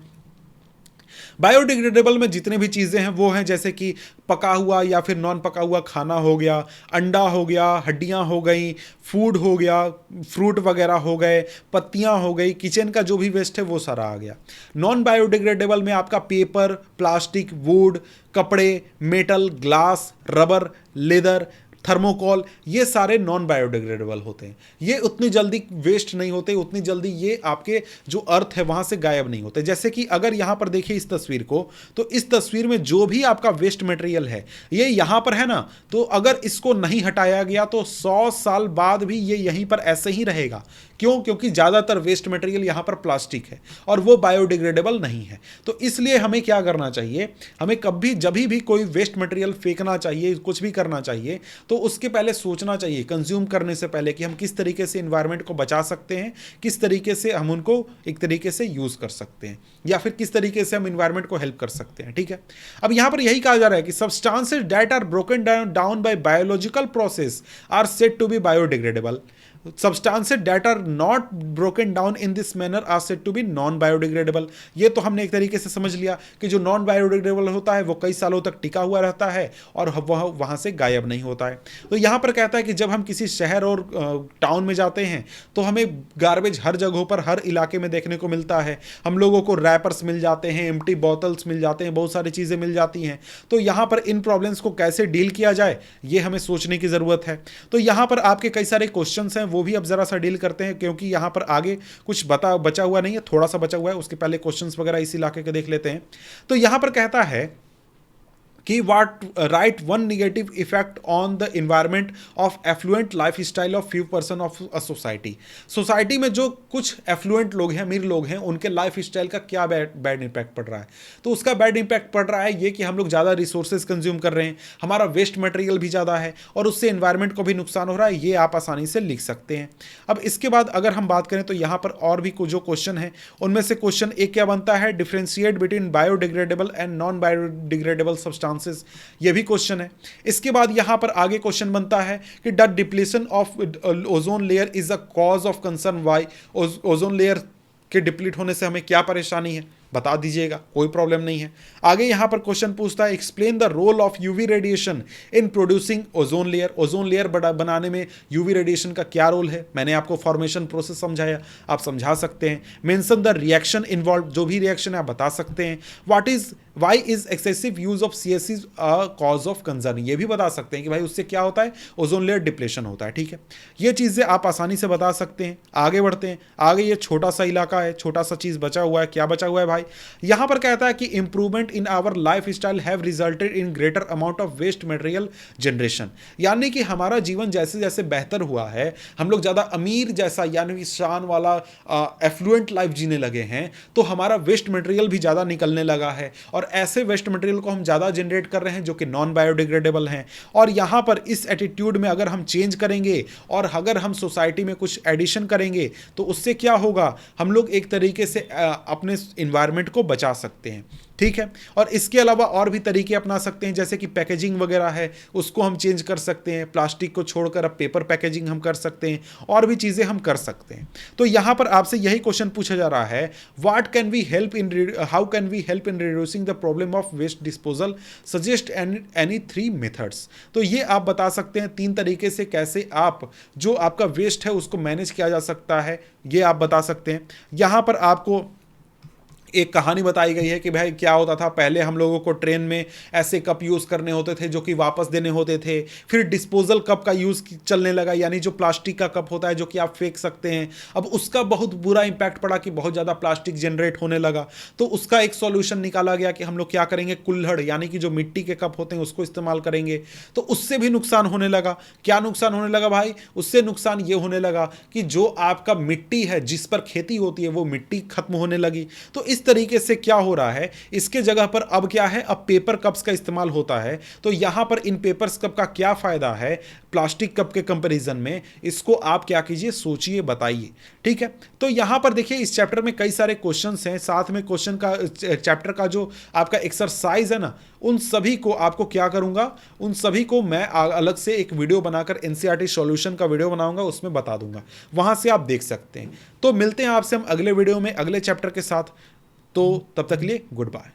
बायोडिग्रेडेबल में जितने भी चीज़ें हैं वो हैं, जैसे कि पका हुआ या फिर नॉन पका हुआ खाना हो गया, अंडा हो गया, हड्डियां हो गई, फूड हो गया, फ्रूट वगैरह हो गए, पत्तियां हो गई, किचन का जो भी वेस्ट है वो सारा आ गया। नॉन बायोडिग्रेडेबल में आपका पेपर, प्लास्टिक, वुड, कपड़े, metal, glass, rubber, leather, thermocol, ये सारे नॉन बायोडिग्रेडेबल होते हैं। ये उतनी जल्दी वेस्ट नहीं होते, उतनी जल्दी ये आपके जो अर्थ है वहाँ से गायब नहीं होते। जैसे कि अगर यहाँ पर देखिए इस तस्वीर को, तो इस तस्वीर में जो भी आपका वेस्ट मटेरियल है ये यहाँ पर है ना, तो अगर इसको नहीं हटाया गया तो 100 साल बाद भी ये यहीं पर ऐसे ही रहेगा। क्यों? क्योंकि ज़्यादातर वेस्ट मटेरियल यहाँ पर प्लास्टिक है और वो बायोडिग्रेडेबल नहीं है। तो इसलिए हमें क्या करना चाहिए? हमें कभी जब भी कोई वेस्ट मटेरियल फेंकना चाहिए, कुछ भी करना चाहिए, तो उसके पहले सोचना चाहिए कंज्यूम करने से पहले कि हम किस तरीके से एनवायरनमेंट को बचा सकते हैं, किस तरीके से हम उनको एक तरीके से यूज़ कर सकते हैं, या फिर किस तरीके से हम एनवायरनमेंट को हेल्प कर सकते हैं। ठीक है, अब यहाँ पर यही कहा जा रहा है कि substances that are broken down by biological process are said to be biodegradable. Substances that are not broken down in this manner are said to be non biodegradable। ये तो हमने एक तरीके से समझ लिया कि जो नॉन बायोडिग्रेडेबल होता है वो कई सालों तक टिका हुआ रहता है और वह वहाँ से गायब नहीं होता है। तो यहाँ पर कहता है कि जब हम किसी शहर और टाउन में जाते हैं तो हमें गार्बेज हर जगहों पर, हर इलाके में देखने को मिलता है। हम लोगों को रैपर्स मिल जाते हैं, एम्प्टी बोतल्स मिल जाते हैं, बहुत सारी चीज़ें मिल जाती हैं। तो यहाँ पर इन प्रॉब्लम्स को कैसे डील किया जाए ये हमें सोचने की ज़रूरत है। तो यहाँ पर आपके कई सारे क्वेश्चंस हैं वो भी अब ज़रा सा डील करते हैं, क्योंकि यहाँ पर आगे कुछ बचा हुआ नहीं है, थोड़ा सा बचा हुआ है। उसके पहले क्वेश्चंस वगैरह इसी इलाके के देख लेते हैं। तो यहाँ पर कहता है कि what write one negative effect on the environment of affluent life style of few person of a society. Society में जो कुछ एफ्लुएंट लोग हैं, अमीर लोग हैं, उनके लाइफ स्टाइल का क्या बैड इम्पैक्ट पड़ रहा है। तो उसका बैड इम्पैक्ट पड़ रहा है ये कि हम लोग ज़्यादा रिसोर्सेज कंज्यूम कर रहे हैं, हमारा वेस्ट मटेरियल भी ज़्यादा है, और उससे इन्वायरमेंट को भी नुकसान हो रहा है। ये आप आसानी से लिख सकते हैं। अब इसके बाद अगर हम बात करें तो यहाँ पर और भी जो क्वेश्चन है उनमें से क्वेश्चन एक क्या बनता है, differentiate between biodegradable and non biodegradable substances, ये भी क्वेश्चन है। इसके बाद यहां पर आगे क्वेश्चन बनता है कि the depletion of ozone layer is a cause of concern, why ozone layer के डिप्लीट होने से हमें क्या परेशानी है, बता दीजिएगा, कोई प्रॉब्लम नहीं है। आगे यहां पर क्वेश्चन पूछता है explain the role of UV radiation in producing ozone layer. Ozone layer बनाने में यूवी रेडिएशन का क्या रोल है, मैंने आपको फॉर्मेशन प्रोसेस समझाया, आप समझा सकते हैं। मेंशन द रिएक्शन इन्वॉल्व, जो भी रिएक्शन है आप बता सकते हैं। Why is excessive use of CSC cause of concern, ये भी बता सकते हैं कि भाई उससे क्या होता है, ओजोन लेयर डिप्लेशन होता है। ठीक है, ये चीज़ें आप आसानी से बता सकते हैं। आगे बढ़ते हैं। आगे ये छोटा सा इलाका है, छोटा सा चीज़ बचा हुआ है, क्या बचा हुआ है भाई, यहां पर कहता है कि improvement in our life style have resulted in greater amount of waste material generation. यानी कि हमारा जीवन जैसे जैसे बेहतर हुआ है, हम लोग ज़्यादा अमीर जैसा यानी कि शान वाला एफ्लुएंट लाइफ जीने लगे हैं, तो हमारा वेस्ट मटेरियल भी ज़्यादा निकलने लगा है, और ऐसे वेस्ट मटेरियल को हम ज़्यादा जनरेट कर रहे हैं जो कि नॉन बायोडिग्रेडेबल हैं। और यहाँ पर इस एटीट्यूड में अगर हम चेंज करेंगे और अगर हम सोसाइटी में कुछ एडिशन करेंगे तो उससे क्या होगा, हम लोग एक तरीके से अपने इन्वायरमेंट को बचा सकते हैं। ठीक है, और इसके अलावा और भी तरीके अपना सकते हैं, जैसे कि पैकेजिंग वगैरह है उसको हम चेंज कर सकते हैं, प्लास्टिक को छोड़कर अब पेपर पैकेजिंग हम कर सकते हैं, और भी चीज़ें हम कर सकते हैं। तो यहाँ पर आपसे यही क्वेश्चन पूछा जा रहा है, what can we help in, how can we help in reducing the problem of waste disposal, suggest any 3 methods. तो ये आप बता सकते हैं 3 तरीके से कैसे आप जो आपका वेस्ट है उसको मैनेज किया जा सकता है, ये आप बता सकते हैं। यहाँ पर आपको एक कहानी बताई गई है कि भाई क्या होता था, पहले हम लोगों को ट्रेन में ऐसे कप यूज़ करने होते थे जो कि वापस देने होते थे। फिर डिस्पोजल कप का यूज़ चलने लगा, यानी जो प्लास्टिक का कप होता है जो कि आप फेंक सकते हैं। अब उसका बहुत बुरा इंपैक्ट पड़ा कि बहुत ज़्यादा प्लास्टिक जनरेट होने लगा, तो उसका एक सॉल्यूशन निकाला गया कि हम लोग क्या करेंगे, कुल्हड़ यानी कि जो मिट्टी के कप होते हैं उसको इस्तेमाल करेंगे। तो उससे भी नुकसान होने लगा। क्या नुकसान होने लगा भाई, उससे नुकसान ये होने लगा कि जो आपका मिट्टी है जिस पर खेती होती है वो मिट्टी खत्म होने लगी। तो इस तरीके से क्या हो रहा है, इसके जगह पर अब क्या है, अब पेपर कप्स का इस्तेमाल होता है। तो यहां पर इन पेपर कप का क्या फायदा है प्लास्टिक कप के कंपैरिजन में, इसको आप क्या कीजिए, सोचिए, बताइए। ठीक है, तो यहां पर देखिए इस चैप्टर में कई सारे क्वेश्चंस हैं, साथ में क्वेश्चन का चैप्टर का जो आपका एक्सरसाइज है ना, उन सभी को आपको क्या करूंगा, उन सभी को मैं अलग से एक वीडियो बनाकर NCERT सॉल्यूशन का वीडियो बनाऊंगा, उसमें बता दूंगा, वहां से आप देख सकते हैं। तो मिलते हैं आपसे हम अगले वीडियो में अगले चैप्टर के साथ। तो तब तक के लिए गुड बाय।